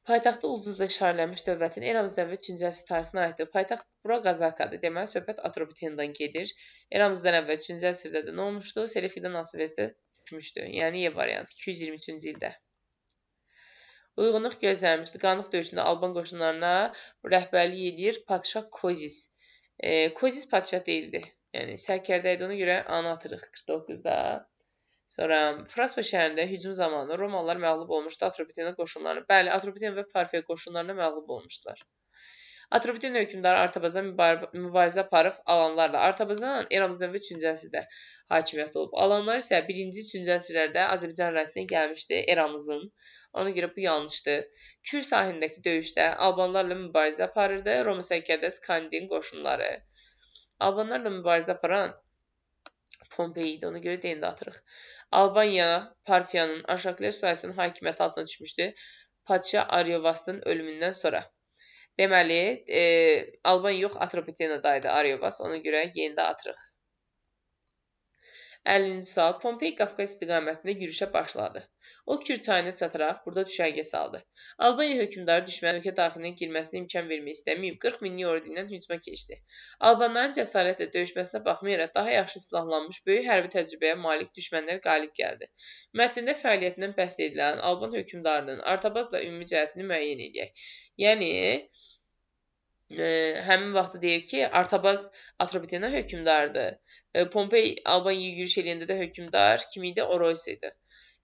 Paytaxtı ulduzla işarələnmiş dövlətin eramızdan əvvəl 3-cü əsr tarixinə aiddir. Paytaxt bura Qazakadır. Deməli, söhbət Atropatenadan gedir. Eramızdan əvvəl 3-cü əsrdə də nə olmuşdu? Selevkidən asılvəzdə düşmüşdü. Yəni Y variantı 223-cü ildə. Uyğunluq gözlənmişdi. Qanlıq döyüşündə Alban qoşunlarına rəhbərlik edir Padşah Kozis. Kozis padşah deyildi. Yəni sərkərdə idi. Ona görə A-nı atırıq 49-da. Sonra Fraspa şəhərində hücum zamanı Romalılar məğlub olmuşdu Atropatena qoşunlarına. Bəli, Atropatena və Parfiya qoşunlarına məğlub olmuşdular. Atropatena hökmdarı Artabazdan mübarizə aparıb alanlarla. Artabazdan eramızdan əvvəl 3-cü əsrdə hakimiyyət olub. Alanlar isə 1-ci, 3-cü əsrlərdə Azərbaycan ərazisinə gəlmişdi eramızın. Ona görə bu yanlışdır. Kür sahilindəki döyüşdə Albanlarla mübarizə aparırdı. Roma sərkərdəsi Kandin qoşunları. Albanlarla mübarizə aparan Pompey idi. Ona görə D-ni də atırıq. Albaniya Parfiyanın Arşaklar sayəsində hakimiyyəti altına düşmüşdü. Padşah Aryovas'ın ölümündən sonra. Deməli, Albaniya yox, Atropatenadaydı Aryovas. Ona görə Y-ni də atırıq. 50-ci sual. Pompey Qafqaz istiqamətində yürüşə başladı. O Kür çayına çataraq burada düşərgə saldı. Albaniya hökmdarı düşmənin ölkə daxilinə girməsinə imkan vermək istəməyib 40 minlik ordu ilə hücuma keçdi. Albanların cəsarətlə döyüşməsinə baxmayaraq daha yaxşı silahlanmış, böyük hərbi təcrübəyə malik düşmənlər qalib gəldi. Mətndə fəaliyyətindən bəhs edilən Alban hökmdarının Artabazla ümumi cəhətini müəyyən edək. Yəni həmin vaxtda deyir ki, Artabaz Atropatena hökmdardır. Pompey Albaniyaya yürüş eləyəndə də hökmdar kim idi? Oroys idi.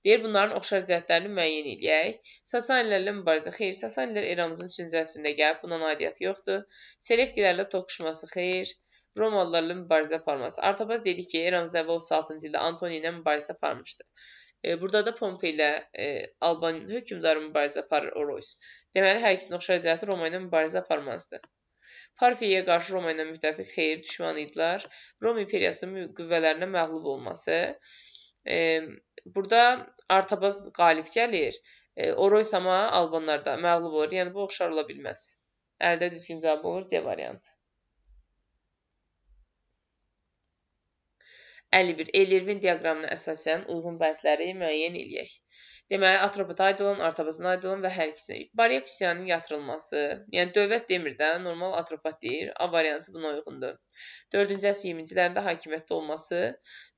Deyir, bunların oxşar cəhətlərini müəyyən edək. Sasanilərlə mübarizə. Xeyr, Sasanilər eramızın 3-cü əsrində gəlib, buna aidiyyəti yoxdur. Selevkilərlə toqquşması. Xeyr, Romalılarla mübarizə aparması. Artabaz dedi ki, eramızda əvvəl 36-cı ildə Antoni ilə mübarizə aparmışdı. Burada da Pompey ilə Alban hökmdarı mübarizə aparır Oroys. Deməli, hər ikisinin oxşar cəhəti Roma ilə mübarizə aparmazdı. Parfiyaya qarşı Roma ilə müttəfiq xeyir düşman idilər. Roma imperiyasının qüvvələrinə məğlub olması. Burada Artabaz qalib gəlir. Oroys amma Albanlarda məğlub olur. Yəni bu oxşar ola bilməz. Əldə düzgün cavab olur C variantı. 51. Elirvin diaqramına əsasən uyğun bəndləri müəyyən eləyək. Deməli, Atropata aid olan, Artabazına aid olan və hər ikisinə. Baryak üsyanının yatırılması, yəni dövlət demir də, normal Atropat deyir. A variantı buna uyğundur. 4-cü əsr 20-ci illərində hakimiyyətdə olması,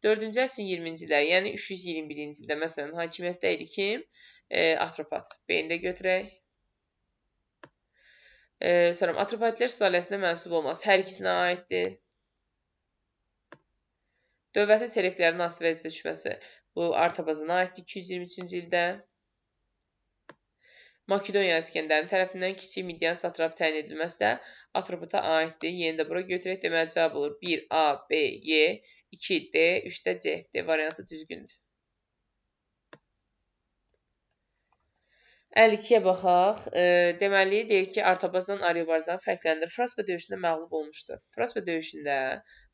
4-cü əsr 20-ci illər, yəni 321-ci ildə məsələn hakimiyyətdə idi kim? Atropat. B-ni də götürək. Sonra Atropatilər sülaləsinə mənsub olması hər ikisinə aiddir. Dövlətin Selevkilərin asılı vəziyyətə düşməsi bu Artabazına aiddir 223-cü ildə. Makedoniya İskəndərin tərəfindən kiçik Midyan satrap təyin edilməsi də Atropata aiddir. Yeni də bura götürək. Deməli cavab olur 1 A, B, Y, 2 D, 3 də C. D variantı düzgündür. 52-yə baxaq. Deməli, deyir ki, Artabazdan Aryobarzan fərqləndir. Fraspa döyüşündə məğlub olmuşdu. Fraspa döyüşündə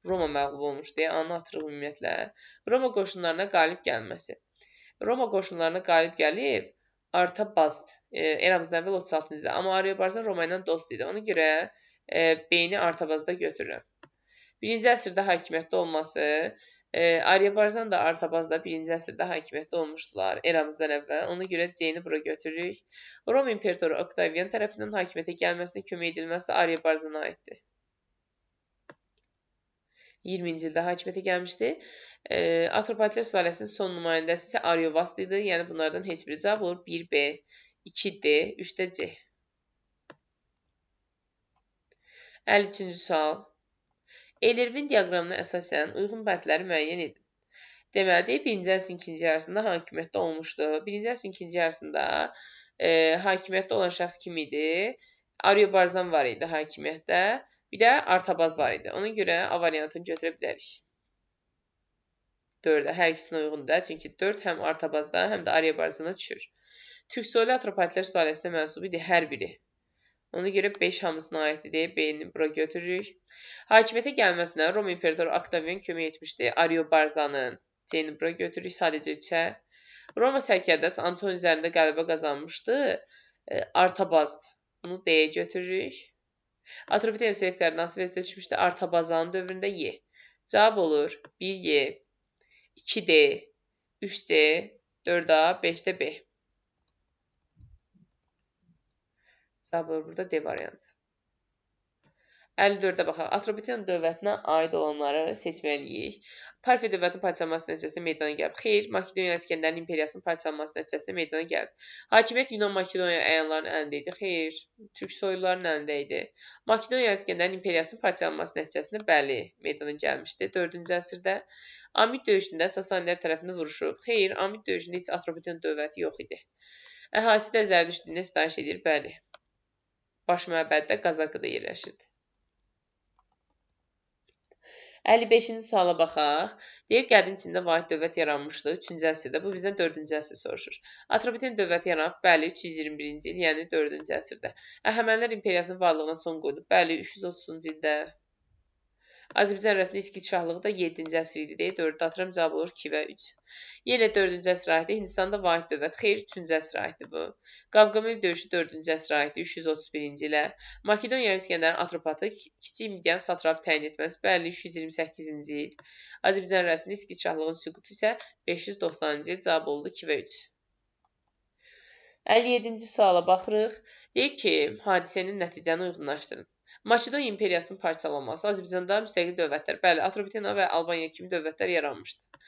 Roma məğlub olmuşdu. A-nı atırıq ümumiyyətlə. Roma qoşunlarına qalib gəlməsi. Roma qoşunlarına qalib gəlib Artabazd, eramızdan əvvəl 36-cı ildə. Amma Ariobarzan Roma ilə dost idi. Ona görə B-ni Artabazda götürürəm. 1-ci əsrdə hakimiyyətdə olması, Ariobarzan da Artabazda 1-ci əsrdə hakimiyyətdə olmuşdular eramızdan əvvəl. Ona görə C-ni bura götürürük. Roma İmperatoru Oktavian tərəfindən hakimiyyətə gəlməsinə kömək edilməsi Ariobarzana aiddir. 20-ci ildə hakimiyyətə gəlmişdi. Atropatlər sülaləsinin son nümayəndəsi isə Ariovast idi. Yəni bunlardan heç biri cavab olur. 1B, 2D, 3də C. 53-cü sual. Elirvin diaqramına əsasən uyğun bəndləri müəyyən edin. Deməli, 1-ci əsrin ikinci yarısında hakimiyyətdə olmuşdu. 1-ci əsrin ikinci yarısında hakimiyyətdə olan şəxs kim idi? Ariobarzan var idi hakimiyyətdə. Bir də Artabaz var idi. Ona görə A variantını götürə bilərik. 4-ə hər ikisinə uyğundur. Çünki 4 həm Artabazda, həm də Ariobarzana düşür. Türksoylu Atropatlər sülaləsinə mənsub idi hər biri. Ona görə 5 hamısına aiddir deyə B-ni bura götürürük. Hakimiyyətə gəlməsinə Roma İmperatoru Oktavian kömək etmişdi Ariobarzanın. C-ni bura götürürük sadəcə 3-ə. Roma sərkərdəsi Anton üzərində qələbə qazanmışdı. Artabazd. Bunu D-yə götürürük. Atropatena selevkləri hansı vəziyyətdə düşmüşdü? Artabazanın dövründə Y. Cavab olur 1Y, 2D, 3C, 4A, 5də B. Cavab olur burada D variantı. 54-ə baxaq. Atropatena dövlətinə aid olanları seçməliyik. Parfiya dövlətinin parçalanması nəticəsində meydana gəlib. Xeyr, Makedoniya İskəndərin imperiyasının parçalanması nəticəsində meydana gəlib. Hakimiyyət Yunan Makedoniya əyanlarının əlində idi. Xeyr, türk soyluların əlində idi. Makedoniya İskəndərin imperiyasının parçalanması nəticəsində bəli, meydana gəlmişdi 4-cü əsrdə. Amid döyüşündə Sasanilər tərəfindən vuruşub. Xeyr, Amid döyüşündə heç Atropatena dövləti yox idi. Əhalisi də Zərdüşt dininə sitayiş edir. Bəli. Baş məbəddə Qazakıda yerləşirdi. 55-ci suala baxaq. Deyir, qədim Çində vahid dövlət yaranmışdı 3-cü əsrdə. Bu bizdən 4-cü əsr soruşur. Atropatena dövləti yaranıb, bəli, 321-ci il, yəni 4-cü əsrdə. Əhəmənilər imperiyasının varlığına son qoydu, bəli, 330-cu ildə. Azərbaycan arasında İskit şahlığı da 7-ci əsr idi deyə 4-də atıram, cavab olur 2 və 3. Yenə 4-cü əsrə aiddir. Hindistanda vahid dövlət. Xeyr, 3-cü əsrə aiddir bu. Qavqamel döyüşü 4-cü əsrə aiddir 331-ci ilə. Makedoniya İskəndərin atropatı kiçik Midian satrap təyin etməsi. Bəli, 328-ci il. Azərbaycan arasında İskit şahlığının süqutu isə 590-cı il, cavab oldu 2 və 3. 57-ci suala baxırıq. Deyir ki, hadisənin nəticəni uyğunlaşdırın. Makedoniya imperiyasının parçalanması, Azərbaycanda müstəqil dövlətlər, bəli, Atropatena və Albaniya kimi dövlətlər yaranmışdı.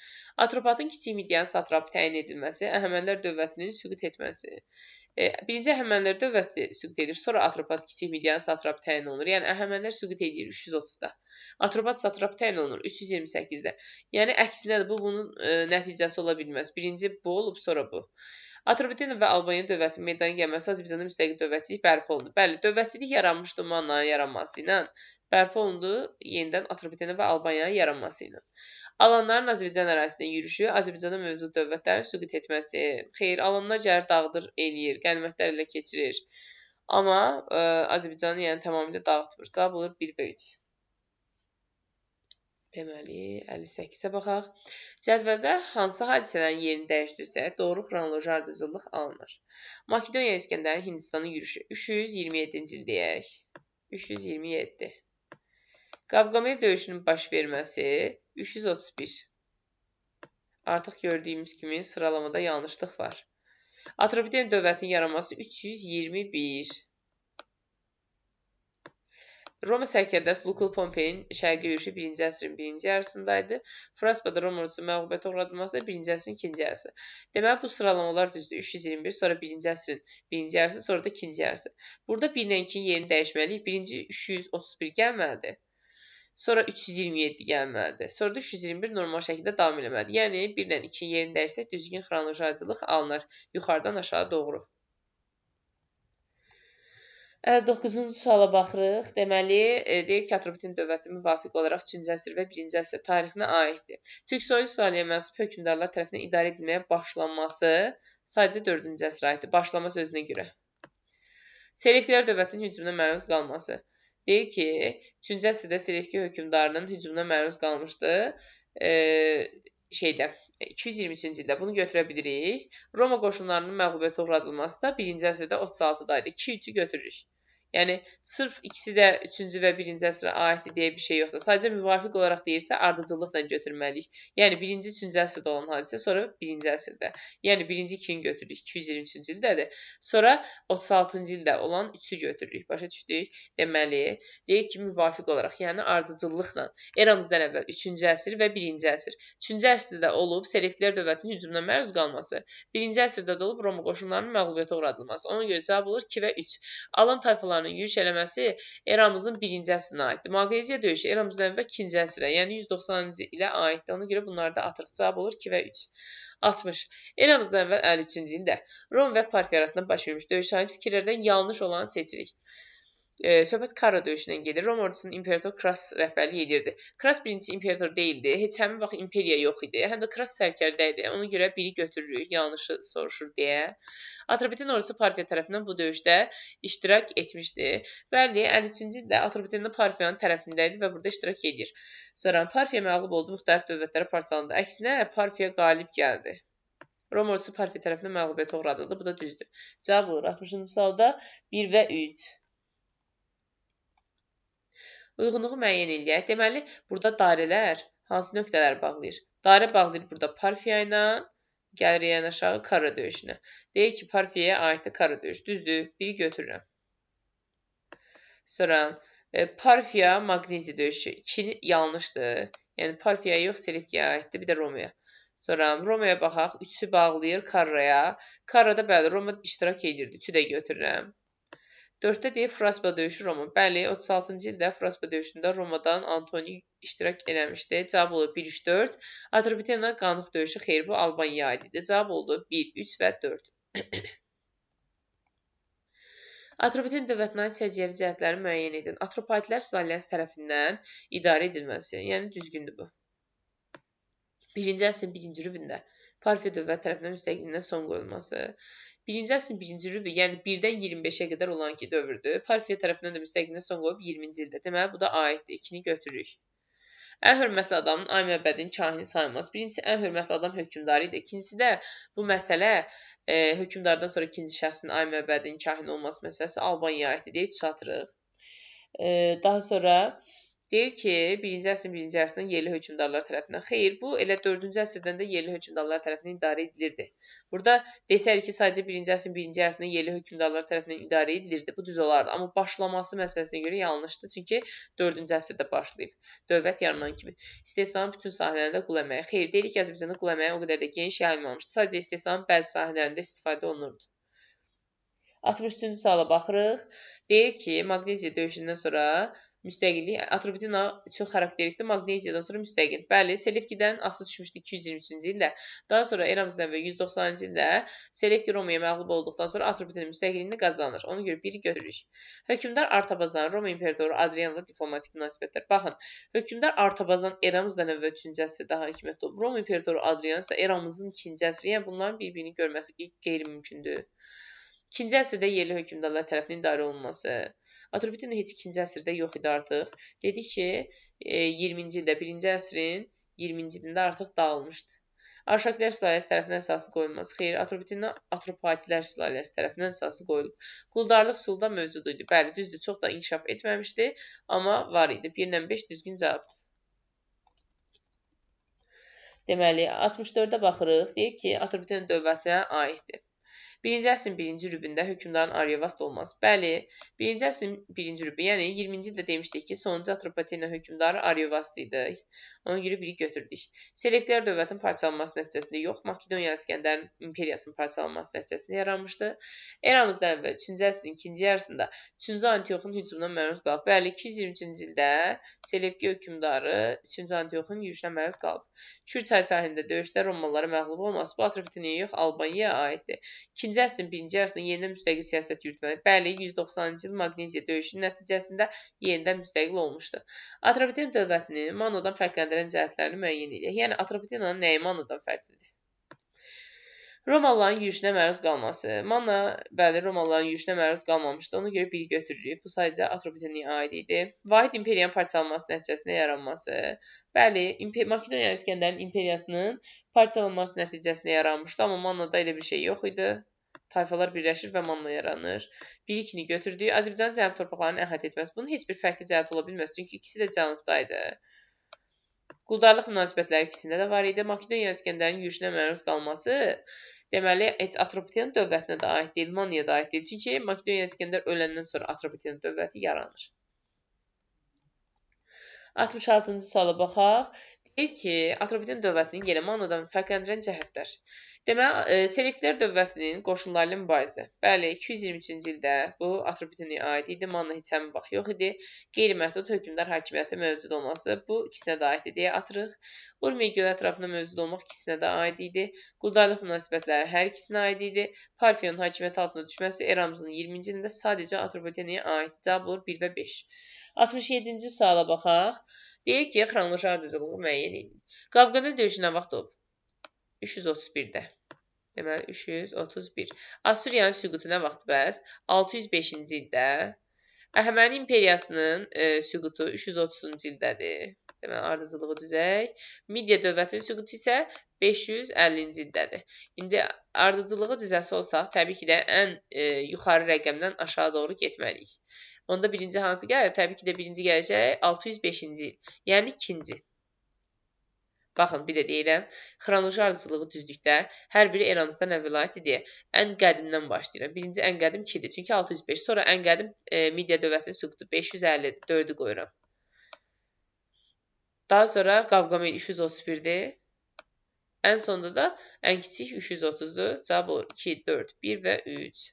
Atropatın kiçik Midian satrapı təyin edilməsi, Əhəmənilər dövlətinin süqut etməsi. Birinci Əhəmənilər dövləti süqut edir, sonra Atropat kiçik Midian satrapı təyin olunur. Yəni Əhəmənilər süqut edir 330-da. Atropat satrapı təyin olunur 328-də. Yəni əksinədir, bu bunun nəticəsi ola bilməz. Birinci bu olub, sonra bu. Atropatena və Albaniya dövlətinin meydana gəlməsi Azərbaycanda müstəqil dövlətçilik bərpa olundu. Bəli, dövlətçilik yaranmışdı Mannanın yaranması ilə, bərpa olundu yenidən Atropatena və Albaniyanın yaranması ilə. Alanların Azərbaycan ərazisində yürüşü, Azərbaycanda mövcud dövlətlərin süqut etməsi. Xeyr, alanlar gəlir, dağıdır, eləyir, qənimətlər ilə keçirir. Amma Azərbaycanı yəni tamamilə dağıtmır. Cavab olur 1 və 3. Deməli, 58-ə baxaq. Cədvəldə hansı hadisələrin yerini dəyişdirsə, doğru xronoloji ardıcıllıq alınır. Makedoniya İskəndərin Hindistanın yürüşü 327-ci il deyək. 327. Qavqamel döyüşünün baş verməsi 331. Artıq gördüyümüz kimi sıralamada yanlışlıq var. Atropatena dövlətinin yaranması 321. Roma sərkərdəsi Lukul Pompeyin şərqi yürüşü 1-ci əsrin 1-ci yarısındaydı. Fraspada Roma ordusu məğlubiyyətə uğradılması da 1-ci əsrin 2-ci yarısı. Deməli, bu sıralamalar düzdür. 321, sonra 1-ci əsrin 1-ci yarısı, sonra da 2-ci yarısı. Burada 1 ilə 2-nin yerini dəyişməliyik. Birinci 331 gəlməlidir. Sonra 327 gəlməlidir. Sonra da 321 normal şəkildə davam eləməlidir. Yəni, 1 ilə 2-nin yerini dəyişsək, düzgün xronoloji ardıcıllıq alınır. Yuxarıdan aşağı doğru. 59-cu suala baxırıq. Deməli, deyir ki, Atropatena dövləti müvafiq olaraq 3-cü əsr və 1-ci əsr tarixinə aiddir. Türk soylu sülaləyə mənsub hökmdarlar tərəfindən idarə edilməyə başlanması sadəcə 4-cü əsrə aiddir. Başlama sözünə görə. Selevkilər dövlətinin hücumuna məruz qalması. Deyir ki, 3-cü əsrdə Selevki hökmdarının hücumuna məruz qalmışdı. 223-cü ildə bunu götürə bilirik. Roma qoşunlarının məğlubiyyətə uğradılması da 1-ci əsrdə 36-da idi. 2-3-ü götürürük. Yəni, sırf ikisi də 3-cü və 1-ci əsrə aiddir deyə bir şey yoxdur. Sadəcə müvafiq olaraq deyirsə, ardıcıllıqla götürməliyik. Yəni, 1-ci, 3-cü əsrdə olan hadisə, sonra 1-ci əsrdə. Yəni, 1-ci 2-ni götürürük, 223-cü ildədir. Sonra 36-cı ildə olan 3-ü götürürük. Başa düşdük? Deməli, deyək ki, müvafiq olaraq, yəni ardıcıllıqla. Eramızdan əvvəl 3-cü əsr və 1-ci əsr. 3-cü əsrdə olub Selevkilər dövlətinin hücumuna məruz qalması. 1-ci əsrdə də olub Roma qoşunlarının məğlubiyyətə uğradılması. Ona görə cavab olur 2 və 3. Alan tayfalarının yürüş eləməsi eramızın 1-ci əsrinə aiddir. Malqaziya döyüşü eramızdan əvvəl 2-ci əsrə, yəni 190-cı ilə aiddir. Ona görə bunları da atırıq. Cavab olur 2 və 3. 60. Eramızdan əvvəl 53-cü ildə Rom və Parfiya arasında baş vermiş döyüş haqqında fikirlərdən yanlış olanı seçirik. Söhbət Karra döyüşündən gedir. Rom ordusunun imperator Kras rəhbərlik edirdi. Kras birinci imperator deyildi. Heç həmin vaxt imperiya yox idi. Həm də Kras sərkərdə idi. Ona görə biri götürürük, yanlışı soruşur deyə. Atropaten ordusu Parfiya tərəfindən bu döyüşdə iştirak etmişdi. Bəli, 53-cü ildə Atropaten də Parfiyanın tərəfində idi və burada iştirak edir. Sonra Parfiya məğlub oldu, müxtəlif dövlətlərə parçalandı. Əksinə Parfiya qalib gəldi. Rom ordusu Parfiya tərəfindən məğlubiyyətə uğradıldı. Bu da düzdür. Cavab olur 60-cı sualda 1 və 3. Uyğunluğu müəyyən eləyək. Deməli, burada dairələr hansı nöqtələri bağlayır? Dairə bağlayır burada Parfiya ilə, gəlirik ən aşağı Karra döyüşünə. Deyək ki, Parfiyaya aiddir Karra döyüş. Düzdür, biri götürürəm. Sonra Parfiya Maqnezi döyüşü 2 yanlışdır. Yəni Parfiyaya yox, Selevkiyaya aiddir, bir də Romaya. Sonra Romaya baxaq, 3-ü bağlayır Karraya. Karrada bəli, Roma iştirak edirdi. 3-ü də götürürəm. 4-də deyir Fraspa döyüşü Roma. Bəli, 36-cı ildə Fraspa döyüşündə Romadan Antoni iştirak eləmişdi. Cavab oldu 1-3-4. Atropatena Qanıq döyüşü xeyr, bu Albaniyaya aid idi. Cavab oldu 1, 3 və 4. Atropatena dövlətinə aid səciyyəvi cəhətləri müəyyən edin. Atropatilər sülaləsi tərəfindən idarə edilməsi, yəni düzgündür bu. 1-ci əsrin 1-ci rübündə Parfiya dövlət tərəfindən müstəqilliyinə son qoyulması. 1-ci əsrin 1-ci rübü, yəni 1-dən 25-ə qədər olan ki dövrdür. Parfiya tərəfindən də müstəqilliyinə son qoyub 20-ci ildə. Deməli, bu da aiddir. 2-ni götürürük. Ən hörmətli adamın ay məbədinin kahini sayılmaz. Birincisi, ən hörmətli adam hökmdarı idi. İkincisi də bu məsələ hökmdardan sonra ikinci şəxsin ay məbədinin kahini olması məsələsi Albaniyaya aiddir deyə 3 atırıq. Daha sonra deyir ki, 1-ci əsrin 1-ci əsrindən yerli hökmdarlar tərəfindən. Xeyr, bu elə 4-cü əsrdən də yerli hökmdarlar tərəfindən idarə edilirdi. Burada desərik ki, sadəcə 1-ci əsrin 1-ci əsrindən yerli hökmdarlar tərəfindən idarə edilirdi. Bu düz olardı. Amma başlaması məsələsinə görə yanlışdır. Çünki 4-cü əsrdə başlayıb. Dövlət yaranan kimi. İstehsalın bütün sahələrində qul əməyi. Xeyr, deyirik ki, Azərbaycanda qul əməyi o qədər də geniş yayılmamışdı. Sadəcə istehsalın bəzi sahələrində istifadə olunurdu. 63-cü suala baxırıq. Deyir ki, Maqneziya döyüşündən sonra müstəqillik, Atropatena çox xarakterlikdir, Maqneziyadan sonra müstəqil. Bəli, Selevkidən asılı düşmüşdü 223-cü ildə. Daha sonra eramızdan və 190-cı ildə Selevki Romaya məğlub olduqdan sonra Atropatena müstəqilliyini qazanır. Ona görə biri götürürük. Hökmdar Artabazan, Roma imperatoru Adrianla diplomatik münasibətlər. Baxın, hökmdar Artabazan eramızdan əvvəl 3-cü əsrdə hakimiyyətdə olub. Roma imperatoru Adrian isə eramızın 2-ci əsri, yəni bunların bir-birini görməsi qeyri-mümkündür. 2-ci əsrdə yerli hökmdarlar tərəfindən idarə olunması. Atropatena heç 2-ci əsrdə yox idi artıq. Dedik ki, 20-ci ildə, 1-ci əsrin 20-ci ilində artıq dağılmışdı. Arşakilər sülaləsi tərəfindən əsası qoyulması. Xeyr, Atropatena Atropatilər sülaləsi tərəfindən əsası qoyulub. Quldarlıq sulda mövcud idi. Bəli, düzdür, çox da inkişaf etməmişdi, amma var idi. 1-lə 5 düzgün cavabdır. Deməli, 64-də baxırıq. Deyib ki, Atropatena dövlətinə aiddir. 1-ci əsrin 1-ci rübündə hökmdarın Aryavast olması. Bəli, 1-ci əsrin 1-ci rübü, yəni 20-ci ildə demişdik ki, sonuncu Atropatena hökmdarı Aryavast idi. Ona görə biri götürdük. Selevkilər dövlətinin parçalanması nəticəsində yox, Makedoniya İskəndərin imperiyasının parçalanması nəticəsində yaranmışdı. Eramızdan əvvəl 3-cü əsrin 2-ci yarısında 3-cü Antioxun hücumuna məruz qalıb. Bəli, 223-cü ildə Selevki hökmdarı 3-cü Antioxun yürüşünə məruz qalıb. Kür çay sahilində döyüşdə Romalılara məğlub olması bu Atropatenaya yox, Albaniyaya aiddir. 2-ci əsrin 1-ci yarısında yenidən müstəqil siyasət yürütməli. Bəli, 190-cı il Maqneziya döyüşünün nəticəsində yenidən müstəqil olmuşdu. Atropatena dövlətinin Mannadan fərqləndirən cəhətlərini müəyyən edək. Yəni, Atropatenanın nəyi Mannadan fərqlidir? Romalıların yürüşünə məruz qalması. Manna, bəli, Romalıların yürüşünə məruz qalmamışdı. Ona görə 1 götürürük. Bu sadəcə Atropateniyə aid idi. Vahid imperiyanın parçalanması nəticəsində yaranması. Bəli, Makedoniya İskəndərin imperiyasının parçalanması nəticəsində yaranmışdı, amma Mannada elə bir şey yox idi. Tayfalar birləşir və Manna yaranır. 1-2-ni götürdük. Azərbaycanın cənub torpaqlarını əhatə etməsi. Bunun heç bir fərqli cəhət ola bilməz, çünki ikisi də cənubdaydı. Quldarlıq münasibətləri ikisində də var idi. Makedoniya İskəndərin yürüşünə məruz qalması, deməli, heç Atropatena dövlətinə də aid deyil, Mannaya da aid deyil. Çünki Makedoniya İskəndər öləndən sonra Atropatena dövləti yaranır. 66-cı suala baxaq. Deyir ki, Atropatena dövlətinin yeri Mannadan fərqləndirən cəhətlər. Deməli, Selevkilər dövlətinin qoşunlarla mübarizə. Bəli, 223-cü ildə bu Atropatenaya aid idi. Manna heç həmin vaxt yox idi. Qeyri-məhdud hökmdar hakimiyyəti mövcud olması bu ikisinə də aid idi deyə atırıq. Urmiya gölü ətrafında mövcud olmaq ikisinə də aid idi. Quldarlıq münasibətləri hər ikisinə aid idi. Parfiyonun hakimiyyəti altına düşməsi eramızın 20-ci ilində sadəcə Atropatenaya aid. Cavab olur 1 və 5. 67-ci suala baxaq. Deyir ki, xronoloji ardıcılığı müəyyən edin. Qavqamel döyüşü nə vaxt olub? 331-də. Deməli, 331. Assuriyanın süqutu nə vaxt bəs? 605-ci ildə. Əhəməni imperiyasının süqutu 330-cu ildədir. Deməli, ardıcılığı düzək. Midiya dövlətinin süqutu isə 550-ci ildədir. İndi ardıcılığı düzəsi olsaq, təbii ki də ən yuxarı rəqəmdən aşağı doğru getməliyik. Onda birinci hansı gəlir? Təbii ki də birinci gələcək 605-ci il. Yəni ikinci. Baxın, bir də deyirəm, xronoloji ardıcılığı düzdükdə hər biri eramızdan əvvəl aid idi. Ən qədimdən başlayıram. Birinci ən qədim 2-dir, çünki 605. Sonra ən qədim Midiya dövlətinin süqutu 550-dir, 4-ü qoyuram. Daha sonra Qavqamel 331-dir. Ən sonda da ən kiçik 330-dur. Cavab olur 2, 4, 1 və 3.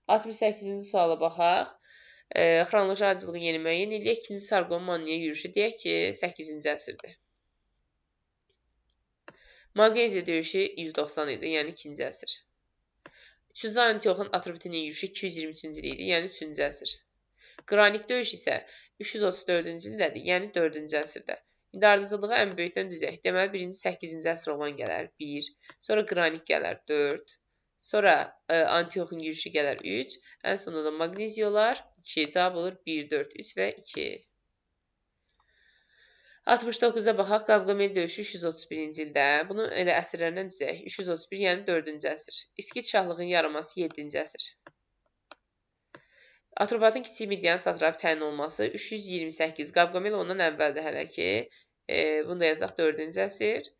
68-ci suala baxaq. Xronoloji ardıcılığı yeni müəyyən eləyək. 2-ci Sarqon Mannaya yürüşü deyək ki, 8-ci əsrdir. Mageziya döyüşü 190 idi, yəni 2-ci əsr. 3-cü Antioxun Atropatenaya yürüşü 223-cü il idi, yəni 3-cü əsr. Qranik döyüş isə 334-cü ildədir, yəni 4-cü əsrdə. İndi ardıcılığı ən böyükdən düzək. Deməli, birinci 8-ci əsr olan gələr 1, sonra Qranik gələr 4, sonra Antioxun yürüşü gələr 3, ən sonunda da Magneziyalar 2, cavab olur 1, 4, 3 və 2. 69-a baxaq, Qavqamel döyüşü 331-ci ildə. Bunu elə əsrlərindən düzək. 331, yəni 4-cü əsr. İskit şahlığının yaranması 7-ci əsr. Atropatın kiçik Midiyanın satrap təyin olması 328. Qavqamel ondan əvvəldir hələ ki. Bunu da yazaq 4-cü əsr.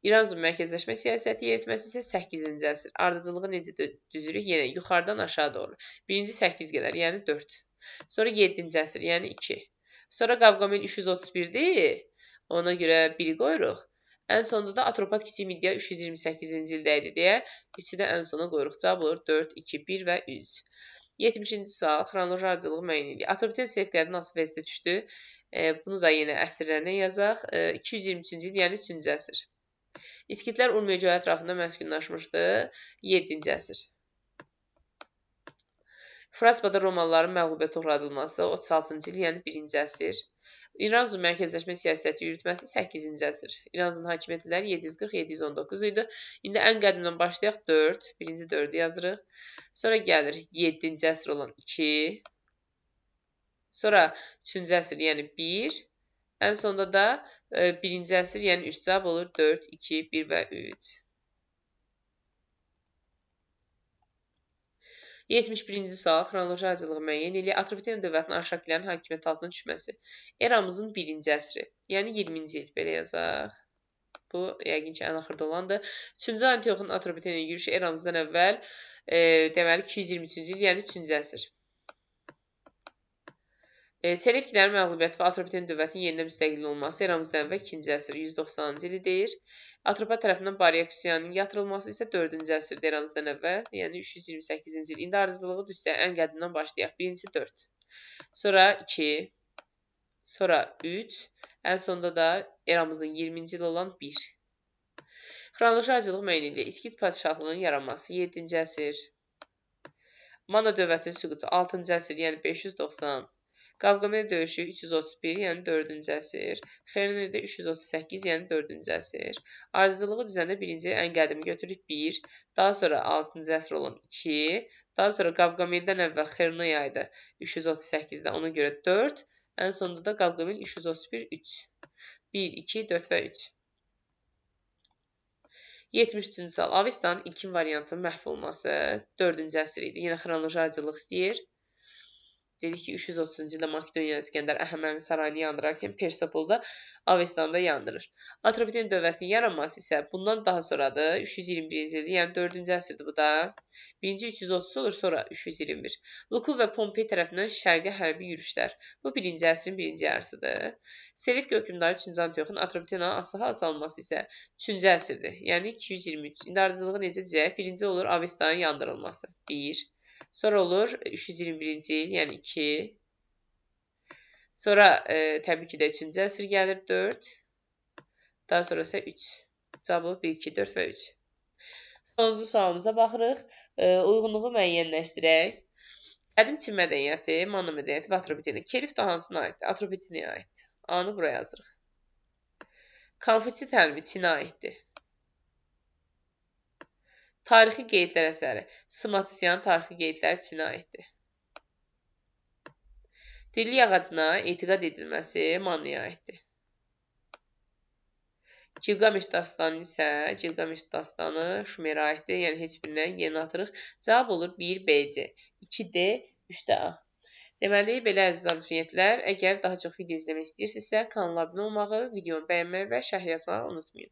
İranzun mərkəzləşmə siyasəti yeritməsi isə 8-ci əsr. Ardıcılığı necə düzürük? Yenə yuxarıdan aşağı doğru. Birinci 8 gələr, yəni 4. Sonra 7-ci əsr, yəni 2. Sonra Qavqamel 331-dir. Ona görə 1-i qoyuruq. Ən sonunda da Atropat kiçik Midiya 328-ci ildə idi deyə 3-ü də ən sona qoyuruq. Cavab olur 4, 2, 1 və 3. 70-ci sual. Xronoloji ardıcılığı müəyyən edin. Atropaten Selevklərdən hansı vəziyyətə düşdü? Bunu da yenə əsrlərinə yazaq. 223-cü il, yəni 3-cü əsr. İskitlər Urmiya gölü ətrafında məskunlaşmışdı. 7-ci əsr. Fraspada Romalıların məğlubiyyətə uğradılması 36-cı il, yəni 1-ci əsr. İranzun mərkəzləşmə siyasəti yürütməsi 8-ci əsr. İranzun hakimiyyətləri 740-719 idi. İndi ən qədimdən başlayaq 4. Birinci 4-ü yazırıq. Sonra gəlir 7-ci əsr olan 2. Sonra 3-cü əsr, yəni 1. Ən sonda da 1-ci əsr, yəni 3. Cavab olur 4, 2, 1 və 3. 71-ci sual. Xronoloji ardıcılığı müəyyən eləyək. Atropatena dövlətinin Arşakillərin hakimiyyəti altına düşməsi. Eramızın 1-ci əsri. Yəni 20-ci il. Belə yazaq. Bu, yəqin ki, ən axırda olandır. 3-cü Antioxun Atropatenaya yürüşü eramızdan əvvəl, deməli, 223-cü il, yəni 3-cü əsr. Selevkilərin məğlubiyyəti və Atropatena dövlətinin yenidən müstəqil olması eramızdan əvvəl 2-ci əsr, 190-cı ili deyir. Atropat tərəfindən Bariyakusiyanın yatırılması isə 4-cü əsrdə eramızdan əvvəl, yəni 328-ci il. İndi ardıcılığı düşsə, ən qədimdən başlayaq. Birincisi 4, sonra 2, sonra 3, ən sonunda da eramızın 20-ci il olan 1. Xronoloji ardıcılıq müəyyən edildi. İskit padşahlığının yaranması 7-ci əsr. Manna dövlətinin süqutu 6-cı əsr, yəni 590. Qavqamel döyüşü 331, yəni 4-cü əsr. Xeyrinədə 338, yəni 4-cü əsr. Ardıcıllığı düzəndə birinci ən qədimi götürürük 1, daha sonra 6-cı əsr olan 2, daha sonra Qavqameldən əvvəl Xeyrinə yaydı 338-də, ona görə 4, ən sonunda da Qavqamel 331, 3. 1, 2, 4 və 3. 73-cü sual. Avestanın ilkin variantının məhv olması 4-cü əsr idi. Yenə xronoloji ardıcıllıq istəyir. Dedik ki, 330-cu ildə Makedoniya İskəndər Əhəməninin sarayını yandırarkən Persepolda Avestanı da yandırır. Atropatena dövlətinin yaranması isə bundan daha sonradır. 321-ci ildir, yəni 4-cü əsrdir bu da. Birinci 330 olur, sonra 321. Luku və Pompey tərəfindən şərqə hərbi yürüşlər. Bu 1-ci əsrin birinci yarısıdır. Selevki hökmdarı 3-cü Antioxun Atropatenanın Asaha salması isə 3-cü əsrdir, yəni 223. İndi ardıcılığı necə deyəcək? Birinci olur Avestanın yandırılması, 1. Sonra olur 321-ci il, yəni 2. Sonra təbii ki də 3-cü əsr gəlir, 4. Daha sonra isə 3. Cavabı 1, 2, 4 və 3. Sonuncu sualımıza baxırıq. Uyğunluğu müəyyənləşdirək. Qədim Çin mədəniyyəti, Manna mədəniyyəti və Atropatena. Kerifta hansına aiddir? Atropatenaya aiddir. A-nı buraya yazırıq. Konfutsi təlimi Çinə aiddir. Tarixi qeydlər əsəri. Smatisyanın tarixi qeydləri Çinə aiddir. Dillik ağacına etiqad edilməsi Mannaya aiddir. Gilgameş dastanı isə Gilgameş dastanı Şumerə aiddir. Yəni heç birinə yeni atırıq. Cavab olur 1 BC, 2 D, 3 də A. Deməli, belə əziz abituriyentlər, əgər daha çox video izləmək istəyirsinizsə, kanala abunə olmağı, videonu bəyənməyi və şərh yazmağı unutmayın.